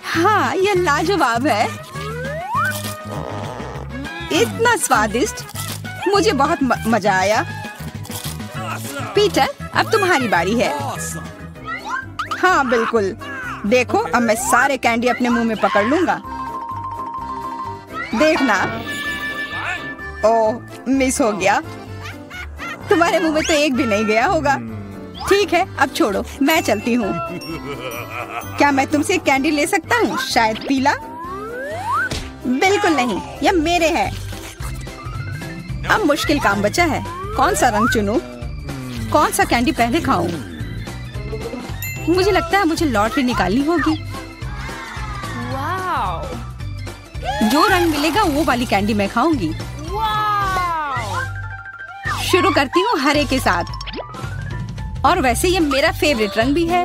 हाँ, यह लाजवाब है। इतना स्वादिष्ट, मुझे बहुत मजा आया। पीटर, अब तुम्हारी बारी है। हाँ बिल्कुल। देखो, अब मैं सारे कैंडी अपने मुंह में पकड़ लूंगा। देखना। ओह, मिस हो गया। तुम्हारे मुंह में तो एक भी नहीं गया होगा। ठीक है, अब छोड़ो, मैं चलती हूँ। क्या मैं तुमसे कैंडी ले सकता हूँ? शायद पीला। बिल्कुल नहीं, यह मेरे हैं। अब मुश्किल काम बचा है। कौन सा रंग चुनूं? कौन सा कैंडी पहले खाऊं? मुझे लगता है मुझे लॉटरी निकालनी होगी। जो रंग मिलेगा वो वाली कैंडी मैं खाऊंगी। शुरू करती हूँ हरे के साथ। और वैसे ये मेरा फेवरेट रंग भी है।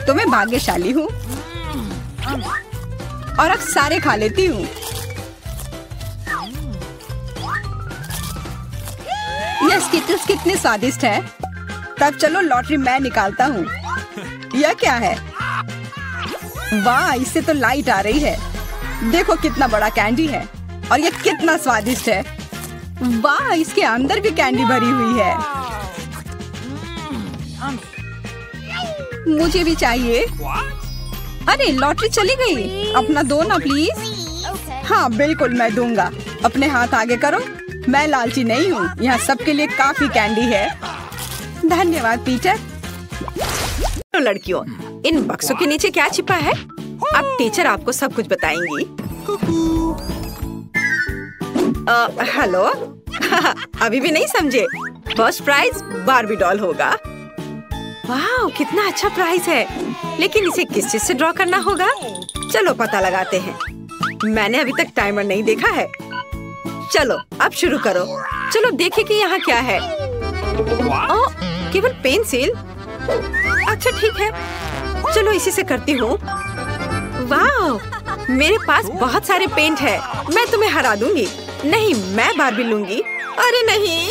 तो मैं भाग्यशाली हूँ और अब सारे खा लेती हूँ। यह स्किटल्स कितने स्वादिष्ट है। तब चलो लॉटरी मैं निकालता हूँ। यह क्या है? वाह, इससे तो लाइट आ रही है। देखो कितना बड़ा कैंडी है और यह कितना स्वादिष्ट है। वाह, इसके अंदर भी कैंडी भरी हुई है। मुझे भी चाहिए। अरे लॉटरी चली गई। अपना दो ना प्लीज। हाँ बिल्कुल, मैं दूंगा। अपने हाथ आगे करो। मैं लालची नहीं हूँ। यहाँ सबके लिए काफी कैंडी है। धन्यवाद पीटर। तो लड़कियों, इन बक्सों के नीचे क्या छिपा है? अब टीचर आपको सब कुछ बताएंगी। हेलो। अभी भी नहीं समझे? फर्स्ट प्राइज बार्बी डॉल होगा। वाह, कितना अच्छा प्राइज है। लेकिन इसे किस चीज से ड्रॉ करना होगा? चलो पता लगाते हैं। मैंने अभी तक टाइमर नहीं देखा है। चलो अब शुरू करो। चलो देखें कि यहाँ क्या है। ओह, केवल पेंसिल। अच्छा ठीक है, चलो इसी से करती हूँ। वाह, मेरे पास बहुत सारे पेंट है। मैं तुम्हें हरा दूंगी। नहीं, मैं बार्बी लूंगी। अरे नहीं,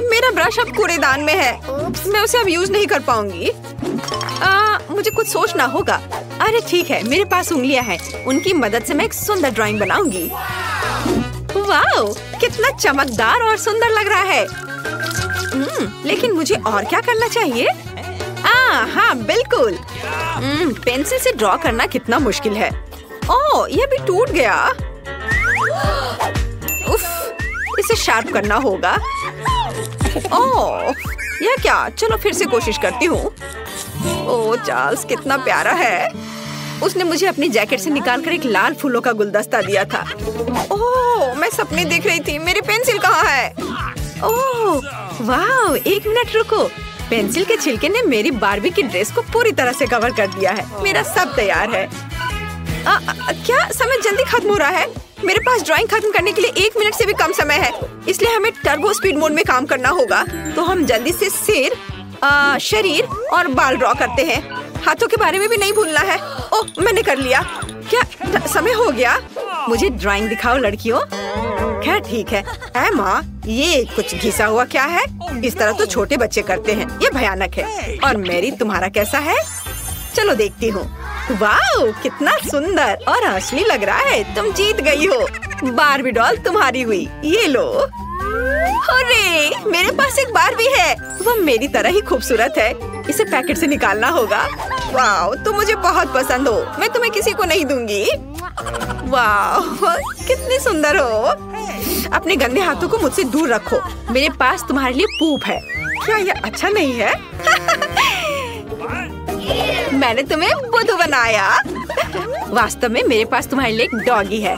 मेरा ब्रश अब कूड़ेदान में है। मैं उसे अब यूज नहीं कर पाऊंगी। मुझे कुछ सोचना होगा। अरे ठीक है, मेरे पास उंगलियां हैं। उनकी मदद से मैं एक सुंदर ड्राइंग बनाऊंगी। वाह, कितना चमकदार और सुंदर लग रहा है। लेकिन मुझे और क्या करना चाहिए? हाँ बिल्कुल। पेंसिल से ड्रॉ करना कितना मुश्किल है। ओह, यह भी टूट गया। उफ, इसे शार्प करना होगा। ओह, यह क्या? चलो फिर से कोशिश करती हूँ। ओह चार्ल्स कितना प्यारा है। उसने मुझे अपनी जैकेट से निकालकर एक लाल फूलों का गुलदस्ता दिया था। ओह, मैं सपने देख रही थी। मेरी पेंसिल कहाँ है? ओह वाह, एक मिनट रुको। पेंसिल के छिलके ने मेरी बारबी की ड्रेस को पूरी तरह से कवर कर दिया है। मेरा सब तैयार है। क्या समय जल्दी खत्म हो रहा है? मेरे पास ड्राइंग खत्म करने के लिए 1 मिनट से भी कम समय है, इसलिए हमें टर्बो स्पीड मोड में काम करना होगा। तो हम जल्दी से सिर, शरीर और बाल ड्रॉ करते हैं। हाथों के बारे में भी नहीं भूलना है। ओह, मैंने कर लिया। क्या समय हो गया? मुझे ड्राइंग दिखाओ लड़कियों। खैर ठीक है। एमा, ये कुछ घिसा हुआ क्या है? इस तरह तो छोटे बच्चे करते हैं, ये भयानक है। और मेरी, तुम्हारा कैसा है? चलो देखती हूँ। वाह, कितना सुंदर और असली लग रहा है। तुम जीत गई हो। बारबी डॉल तुम्हारी हुई। ये लो। अरे, मेरे पास एक बारबी है। वह मेरी तरह ही खूबसूरत है। इसे पैकेट से निकालना होगा। वाह, तुम मुझे बहुत पसंद हो। मैं तुम्हें किसी को नहीं दूंगी। वाह, कितनी सुंदर हो। अपने गंदे हाथों को मुझसे दूर रखो। मेरे पास तुम्हारे लिए पूप है। क्या यह अच्छा नहीं है? मैंने तुम्हें बुद्धू बनाया। वास्तव में मेरे पास तुम्हारे लिए एक डॉगी है।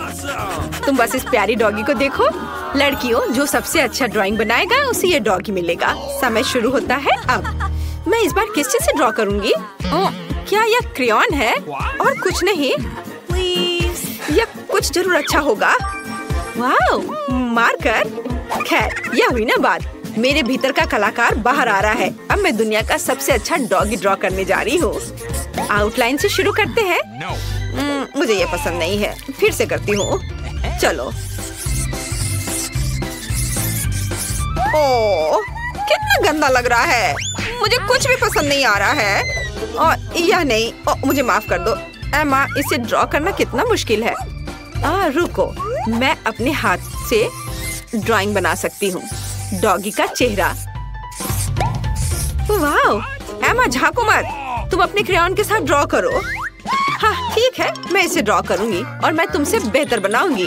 तुम बस इस प्यारी डॉगी को देखो। लड़कियों, जो सबसे अच्छा ड्राइंग बनाएगा उसे ये डॉगी मिलेगा। समय शुरू होता है अब। मैं इस बार किस चीज से ड्रॉ करूंगी? क्या यह क्रेयॉन है और कुछ नहीं? यह कुछ जरूर अच्छा होगा। वाह, मार्कर। खैर, यह हुई ना बात। मेरे भीतर का कलाकार बाहर आ रहा है। अब मैं दुनिया का सबसे अच्छा डॉगी ड्रॉ करने जा रही हूँ। आउटलाइन से शुरू करते हैं। मुझे ये पसंद नहीं है। फिर से करती हूँ। चलो। ओह, कितना गंदा लग रहा है। मुझे कुछ भी पसंद नहीं आ रहा है। और यह नहीं। मुझे माफ कर दो एमा, इसे ड्रॉ करना कितना मुश्किल है। रुको, मैं अपने हाथ से ड्राइंग बना सकती हूँ। डॉगी का चेहरा। वाह, एमा झांको मत। तुम अपने क्रेयॉन के साथ ड्रॉ करो। हाँ ठीक है, मैं इसे ड्रॉ करूंगी और मैं तुमसे बेहतर बनाऊंगी।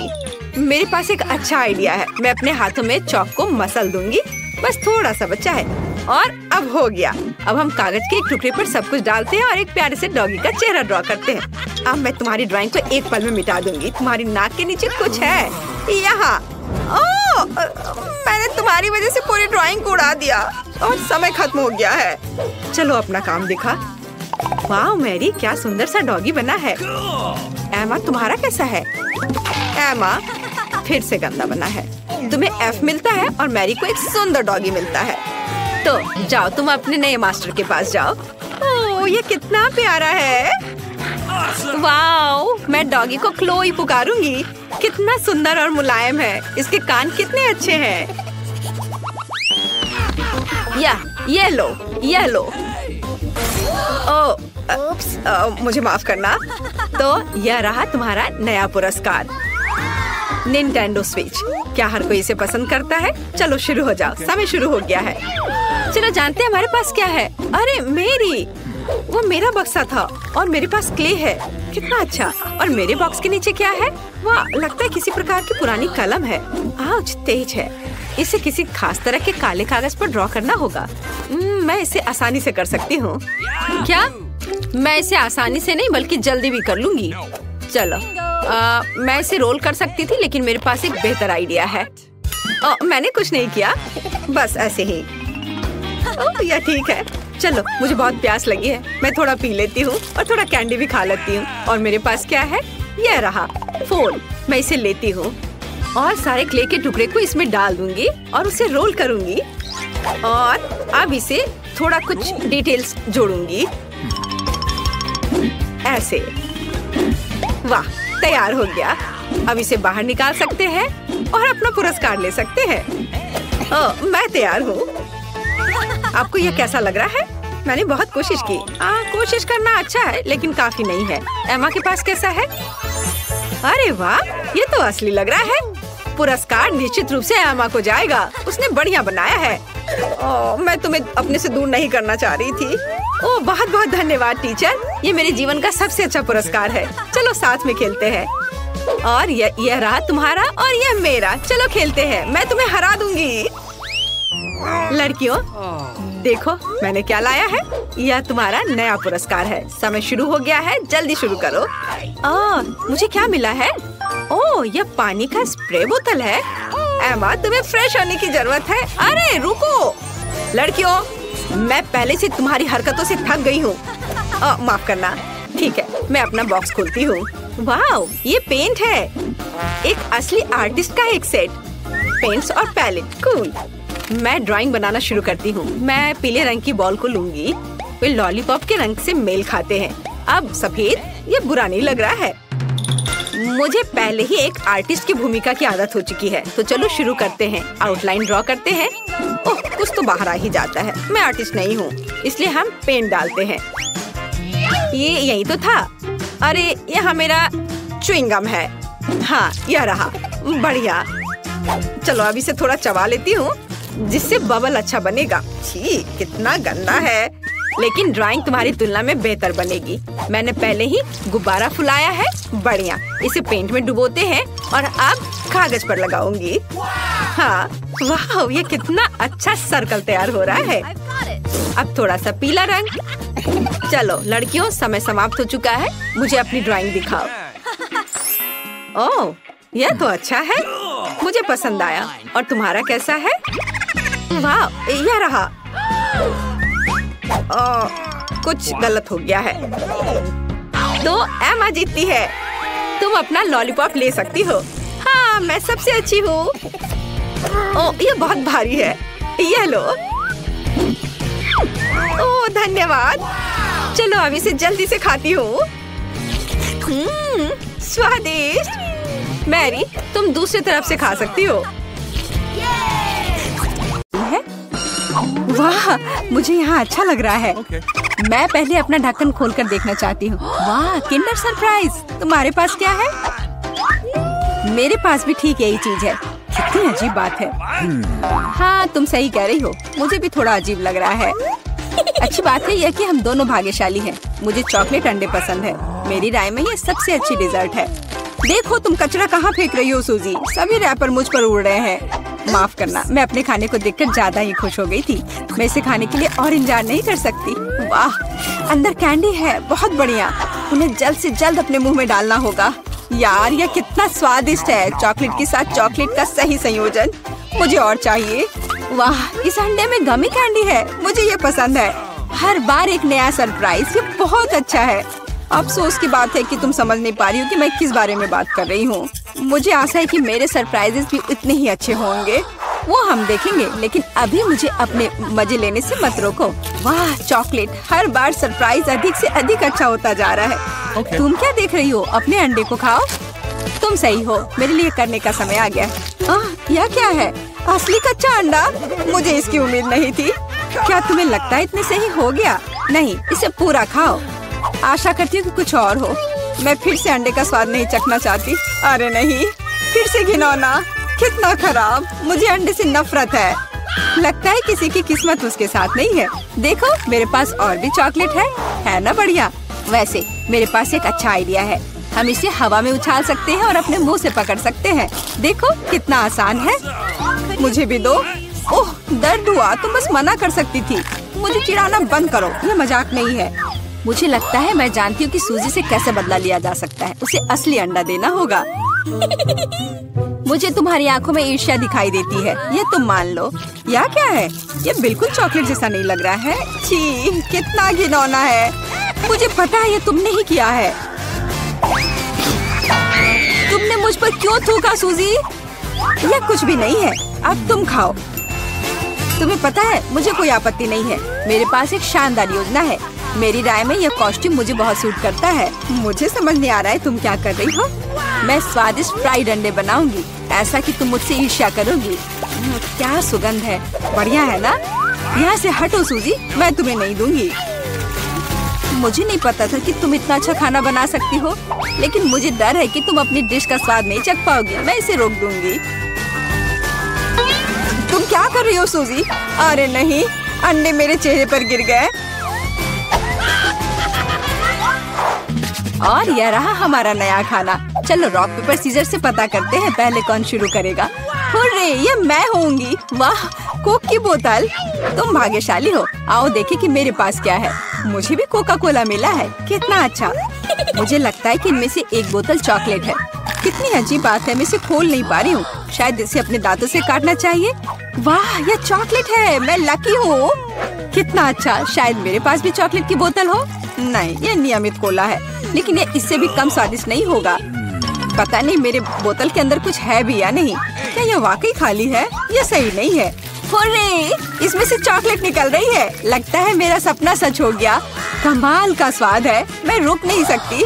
मेरे पास एक अच्छा आइडिया है। मैं अपने हाथों में चॉक को मसल दूंगी। बस थोड़ा सा बचा है और अब हो गया। अब हम कागज के एक टुकड़े पर सब कुछ डालते हैं और एक प्यारे से डॉगी का चेहरा ड्रॉ करते हैं। अब मैं तुम्हारी ड्राइंग को एक पल में मिटा दूंगी। तुम्हारी नाक के नीचे कुछ है यहाँ। ओह, मैंने तुम्हारी वजह से पूरी ड्राइंग को उड़ा दिया और समय खत्म हो गया है। चलो अपना काम दिखा। वाह मैरी, क्या सुंदर सा डॉगी बना है। एमा, तुम्हारा कैसा है? एमा, फिर से गंदा बना है। तुम्हें F मिलता है और मैरी को एक सुंदर डॉगी मिलता है। तो जाओ, तुम अपने नए मास्टर के पास जाओ। ओह, ये कितना प्यारा है। वाह, मैं डॉगी को क्लोई पुकारूंगी। कितना सुंदर और मुलायम है। इसके कान कितने अच्छे हैं। ये लो, ये लो। मुझे माफ करना। तो यह रहा तुम्हारा नया पुरस्कार, निंटेंडो स्विच। क्या हर कोई इसे पसंद करता है? चलो शुरू हो जाओ, समय शुरू हो गया है। चलो जानते हैं हमारे पास क्या है। अरे मेरी, वो मेरा बक्सा था और मेरे पास क्ले है। कितना अच्छा। और मेरे बॉक्स के नीचे क्या है? वाह, लगता है किसी प्रकार की पुरानी कलम है। आउच, तेज है। इसे किसी खास तरह के काले कागज पर ड्रॉ करना होगा। मैं इसे आसानी से कर सकती हूँ। क्या? मैं इसे आसानी से नहीं बल्कि जल्दी भी कर लूंगी। चलो, मैं इसे रोल कर सकती थी लेकिन मेरे पास एक बेहतर आइडिया है। मैंने कुछ नहीं किया, बस ऐसे ही। यह ठीक है। चलो, मुझे बहुत प्यास लगी है। मैं थोड़ा पी लेती हूँ और थोड़ा कैंडी भी खा लेती हूँ। और मेरे पास क्या है? यह रहा फोन। मैं इसे लेती हूँ और सारे क्ले के टुकड़े को इसमें डाल दूंगी और उसे रोल करूंगी। और अब इसे थोड़ा कुछ डिटेल्स जोड़ूंगी ऐसे। वाह, तैयार हो गया। अब इसे बाहर निकाल सकते हैं और अपना पुरस्कार ले सकते हैं। मैं तैयार हूँ। आपको यह कैसा लग रहा है? मैंने बहुत कोशिश की। कोशिश करना अच्छा है लेकिन काफी नहीं है। एमा के पास कैसा है? अरे वाह, ये तो असली लग रहा है। पुरस्कार निश्चित रूप से एमा को जाएगा। उसने बढ़िया बनाया है। मैं तुम्हें अपने से दूर नहीं करना चाह रही थी। ओह, बहुत बहुत धन्यवाद टीचर। ये मेरे जीवन का सबसे अच्छा पुरस्कार है। चलो साथ में खेलते हैं। और यह रहा तुम्हारा और यह मेरा। चलो खेलते हैं, मैं तुम्हें हरा दूंगी। लड़कियों, देखो मैंने क्या लाया है। यह तुम्हारा नया पुरस्कार है। समय शुरू हो गया है, जल्दी शुरू करो। मुझे क्या मिला है? ओह, यह पानी का स्प्रे बोतल है। एमा, तुम्हें फ्रेश होने की जरूरत है। अरे रुको लड़कियों, मैं पहले से तुम्हारी हरकतों से थक गई हूँ। माफ करना। ठीक है, मैं अपना बॉक्स खोलती हूँ। वाह, ये पेंट है। एक असली आर्टिस्ट का एक सेट, पेंट्स और पैलेट। कूल। मैं ड्राइंग बनाना शुरू करती हूँ। मैं पीले रंग की बॉल को लूंगी। वे लॉलीपॉप के रंग से मेल खाते हैं। अब सफेद, ये बुरा नहीं लग रहा है। मुझे पहले ही एक आर्टिस्ट की भूमिका की आदत हो चुकी है, तो चलो शुरू करते हैं। आउटलाइन ड्रॉ करते हैं। ओह, कुछ तो बाहर आ ही जाता है। मैं आर्टिस्ट नहीं हूँ, इसलिए हम पेंट डालते हैं। ये यही तो था। अरे, यहाँ मेरा च्युइंग गम है। हाँ, यह रहा। बढ़िया। चलो अब इसे थोड़ा चबा लेती हूँ, जिससे बबल अच्छा बनेगा। छी, कितना गंदा है। लेकिन ड्राइंग तुम्हारी तुलना में बेहतर बनेगी। मैंने पहले ही गुब्बारा फुलाया है। बढ़िया। इसे पेंट में डुबोते हैं और अब कागज पर लगाऊंगी। हाँ, वाह, ये कितना अच्छा सर्कल तैयार हो रहा है। अब थोड़ा सा पीला रंग। चलो लड़कियों, समय समाप्त हो चुका है। मुझे अपनी ड्राइंग दिखाओ। ओह, यह तो अच्छा है। मुझे पसंद आया। और तुम्हारा कैसा है? वाह, यह रहा। कुछ गलत हो गया है। तो एमा जीतती है। तुम अपना लॉलीपॉप ले सकती हो। हाँ, मैं सबसे अच्छी हूँ। ओह, ये बहुत भारी है। ये लो। ओह, धन्यवाद। चलो अब इसे जल्दी से खाती हूँ। स्वादिष्ट। मैरी, तुम दूसरी तरफ से खा सकती हो। वाह, मुझे यहाँ अच्छा लग रहा है। मैं पहले अपना ढक्कन खोलकर देखना चाहती हूँ। वाह, किंडर सरप्राइज। तुम्हारे पास क्या है? मेरे पास भी ठीक यही चीज है। कितनी अजीब बात है। हाँ, तुम सही कह रही हो। मुझे भी थोड़ा अजीब लग रहा है। अच्छी बात है यह कि हम दोनों भाग्यशाली हैं। मुझे चॉकलेट अंडे पसंद है। मेरी राय में ये सबसे अच्छी डिजर्ट है। देखो तुम कचरा कहाँ फेंक रही हो सूजी। सभी रैपर मुझ पर उड़ रहे हैं। माफ करना, मैं अपने खाने को देखकर ज्यादा ही खुश हो गई थी। मैं इसे खाने के लिए और इंतजार नहीं कर सकती। वाह, अंदर कैंडी है। बहुत बढ़िया। उन्हें जल्द से जल्द अपने मुंह में डालना होगा। यार, यह कितना स्वादिष्ट है। चॉकलेट के साथ चॉकलेट का सही संयोजन। मुझे और चाहिए। वाह, इस अंडे में गमी कैंडी है। मुझे ये पसंद है। हर बार एक नया सरप्राइज। ये बहुत अच्छा है। अफसोस की बात है कि तुम समझ नहीं पा रही हो कि मैं किस बारे में बात कर रही हूँ। मुझे आशा है कि मेरे सरप्राइजेस भी इतने ही अच्छे होंगे। वो हम देखेंगे, लेकिन अभी मुझे अपने मजे लेने से मत रोको। वाह, चॉकलेट। हर बार सरप्राइज अधिक से अधिक अच्छा होता जा रहा है। तुम क्या देख रही हो? अपने अंडे को खाओ। तुम सही हो। मेरे लिए करने का समय आ गया। यह क्या है? असली कच्चा अंडा? मुझे इसकी उम्मीद नहीं थी। क्या तुम्हें लगता है इतने से ही हो गया? नहीं, इसे पूरा खाओ। आशा करती हूँ कि कुछ और हो। मैं फिर से अंडे का स्वाद नहीं चखना चाहती। अरे नहीं, फिर से घिनौना। कितना खराब। मुझे अंडे से नफरत है। लगता है किसी की किस्मत उसके साथ नहीं है। देखो, मेरे पास और भी चॉकलेट है ना? बढ़िया। वैसे मेरे पास एक अच्छा आइडिया है। हम इसे हवा में उछाल सकते हैं और अपने मुंह से पकड़ सकते हैं। देखो कितना आसान है। मुझे भी दो। ओह, दर्द हुआ। तुम बस मना कर सकती थी। मुझे चिढ़ाना बंद करो। ये मजाक नहीं है। मुझे लगता है मैं जानती हूँ कि सूजी से कैसे बदला लिया जा सकता है। उसे असली अंडा देना होगा। मुझे तुम्हारी आंखों में ईर्ष्या दिखाई देती है। ये तुम मान लो। यह क्या है? ये बिल्कुल चॉकलेट जैसा नहीं लग रहा है। छी, कितना घिनौना है। मुझे पता है ये तुमने ही किया है। तुमने मुझ पर क्यों थूका सूजी? यह कुछ भी नहीं है। अब तुम खाओ। तुम्हें पता है, मुझे कोई आपत्ति नहीं है। मेरे पास एक शानदार योजना है। मेरी राय में यह कॉस्ट्यूम मुझे बहुत सूट करता है। मुझे समझ नहीं आ रहा है तुम क्या कर रही हो। मैं स्वादिष्ट फ्राइड अंडे बनाऊंगी, ऐसा कि तुम मुझसे ईर्ष्या करोगी। क्या सुगंध है। बढ़िया है ना? यहाँ से हटो सूजी, मैं तुम्हें नहीं दूंगी। मुझे नहीं पता था कि तुम इतना अच्छा खाना बना सकती हो, लेकिन मुझे डर है कि तुम अपनी डिश का स्वाद नहीं चख पाओगी। मैं इसे रोक दूंगी। तुम क्या कर रही हो सूजी? अरे नहीं, अंडे मेरे चेहरे पर गिर गए। और यह रहा हमारा नया खाना। चलो रॉक पेपर सीजर से पता करते हैं पहले कौन शुरू करेगा। हुर्रे, ये मैं होंगी। वाह, कोक की बोतल। तुम भाग्यशाली हो। आओ देखें कि मेरे पास क्या है। मुझे भी कोका कोला मिला है। कितना अच्छा। मुझे लगता है कि इनमें से एक बोतल चॉकलेट है। कितनी अजीब बात है, मैं इसे खोल नहीं पा रही हूँ। शायद इसे अपने दांतों से काटना चाहिए। वाह, ये चॉकलेट है। मैं लकी हूँ। कितना अच्छा। शायद मेरे पास भी चॉकलेट की बोतल हो। नहीं, ये नियमित कोला है, लेकिन ये इससे भी कम स्वादिष्ट नहीं होगा। पता नहीं मेरे बोतल के अंदर कुछ है भी या नहीं। क्या ये वाकई खाली है? ये सही नहीं है। हुर्रे! इसमें से चॉकलेट निकल रही है। लगता है मेरा सपना सच हो गया। कमाल का स्वाद है। मैं रुक नहीं सकती।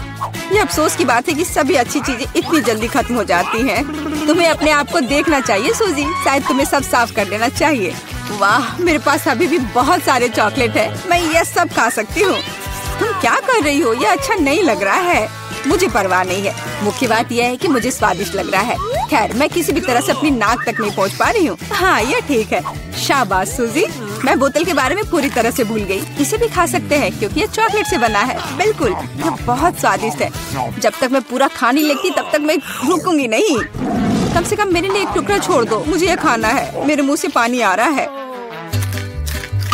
ये अफसोस की बात है कि सभी अच्छी चीजें इतनी जल्दी खत्म हो जाती हैं। तुम्हें अपने आप को देखना चाहिए सूजी। शायद तुम्हें सब साफ कर देना चाहिए। वाह, मेरे पास अभी भी बहुत सारे चॉकलेट है। मैं ये सब खा सकती हूँ। तुम क्या कर रही हो? ये अच्छा नहीं लग रहा है। मुझे परवाह नहीं है। मुख्य बात यह है कि मुझे स्वादिष्ट लग रहा है। खैर, मैं किसी भी तरह से अपनी नाक तक नहीं पहुँच पा रही हूँ। हाँ, ये ठीक है। शाबाश सूजी। मैं बोतल के बारे में पूरी तरह से भूल गई। इसे भी खा सकते हैं क्योंकि ये चॉकलेट से बना है। बिल्कुल, ये बहुत स्वादिष्ट है। जब तक मैं पूरा खा नहीं लेती तब तक मैं रुकूंगी नहीं। कम से कम मेरे लिए एक टुकड़ा छोड़ दो। मुझे ये खाना है। मेरे मुंह से पानी आ रहा है।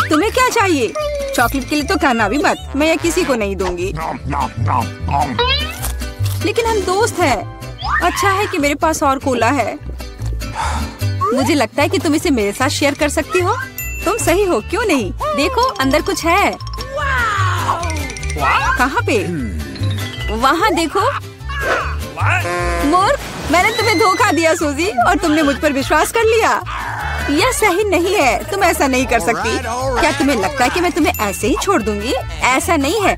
तुम्हें क्या चाहिए? चॉकलेट के लिए तो कहना भी मत। मैं ये किसी को नहीं दूंगी। लेकिन हम दोस्त हैं। अच्छा है कि मेरे पास और कोला है। मुझे लगता है कि तुम इसे मेरे साथ शेयर कर सकती हो। तुम सही हो, क्यों नहीं? देखो, अंदर कुछ है। कहाँ पे? वहाँ देखो। मूर्ख, मैंने तुम्हें धोखा दिया सूजी, और तुमने मुझ पर विश्वास कर लिया। यह सही नहीं है। तुम ऐसा नहीं कर सकती। क्या तुम्हें लगता है कि मैं तुम्हें ऐसे ही छोड़ दूंगी? ऐसा नहीं है।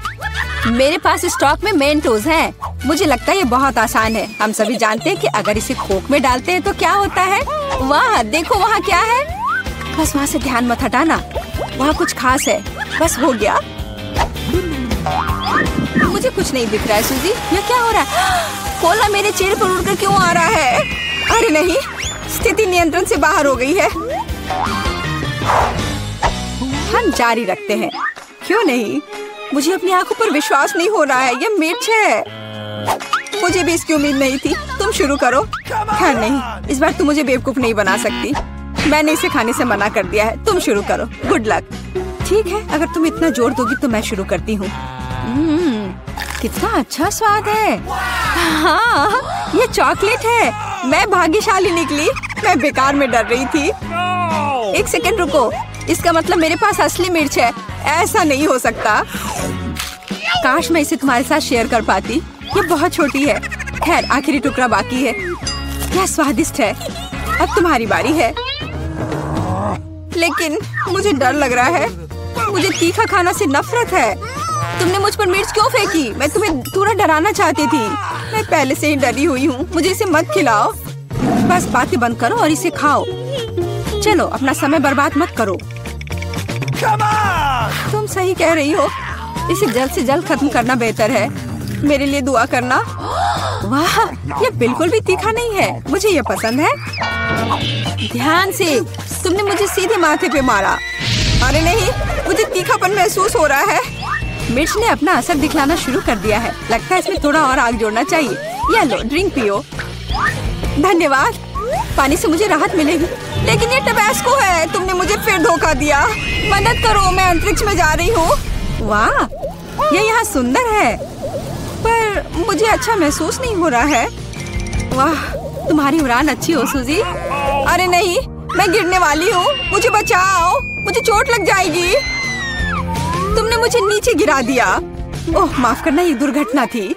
मेरे पास स्टॉक में मेंटोस हैं। मुझे लगता है ये बहुत आसान है। हम सभी जानते हैं कि अगर इसे कोक में डालते हैं तो क्या होता है। वाह, देखो वहाँ क्या है। बस वहाँ से ध्यान मत हटाना। वहाँ कुछ खास है। बस हो गया। मुझे कुछ नहीं दिख रहा है सूजी। ये क्या हो रहा है? कोला मेरे चेहरे पर उड़कर क्यों आ रहा है? अरे नहीं, स्थिति नियंत्रण से बाहर हो गई है। हम जारी रखते हैं। क्यों नहीं? मुझे अपनी आंखों पर विश्वास नहीं हो रहा है। ये मिर्च है। मुझे भी इसकी उम्मीद नहीं थी। तुम शुरू करो। खैर नहीं, इस बार तुम मुझे बेवकूफ नहीं बना सकती। मैंने इसे खाने से मना कर दिया है। तुम शुरू करो। Good luck. ठीक है, अगर तुम इतना जोर दोगी तो मैं शुरू करती हूँ। कितना अच्छा स्वाद है। हाँ, ये चॉकलेट है। मैं भाग्यशाली निकली। मैं बेकार में डर रही थी। एक सेकंड रुको। इसका मतलब मेरे पास असली मिर्च है। ऐसा नहीं हो सकता। काश मैं इसे तुम्हारे साथ शेयर कर पाती। ये बहुत छोटी है। खैर, आखिरी टुकड़ा बाकी है। यह स्वादिष्ट है। अब तुम्हारी बारी है। लेकिन मुझे डर लग रहा है। मुझे तीखा खाना से नफरत है। तुमने मुझ पर मिर्च क्यों फेंकी? मैं तुम्हें थोड़ा डराना चाहती थी। मैं पहले से ही डरी हुई हूँ। मुझे इसे मत खिलाओ। बस बातें बंद करो और इसे खाओ। चलो, अपना समय बर्बाद मत करो। तुम सही कह रही हो। इसे जल्द से जल्द खत्म करना बेहतर है। मेरे लिए दुआ करना। वाह, ये बिल्कुल भी तीखा नहीं है। मुझे ये पसंद है। ध्यान से। तुमने मुझे सीधे माथे पे मारा। अरे नहीं, मुझे तीखापन महसूस हो रहा है। मिर्च ने अपना असर दिखलाना शुरू कर दिया है। लगता है इसमें थोड़ा और आग जोड़ना चाहिए। ये लो, ड्रिंक पियो। धन्यवाद। पानी से मुझे राहत मिलेगी। लेकिन ये टबैस्को है। तुमने मुझे फिर धोखा दिया। मदद करो, मैं अंतरिक्ष में जा रही हूँ। वाह, ये यहाँ सुंदर है, पर मुझे अच्छा महसूस नहीं हो रहा है। वाह, तुम्हारी उड़ान अच्छी हो सूजी। अरे नहीं, मैं गिरने वाली हूँ। मुझे बचाओ, मुझे चोट लग जाएगी। तुमने मुझे नीचे गिरा दिया। ओह, माफ करना, ये दुर्घटना थी।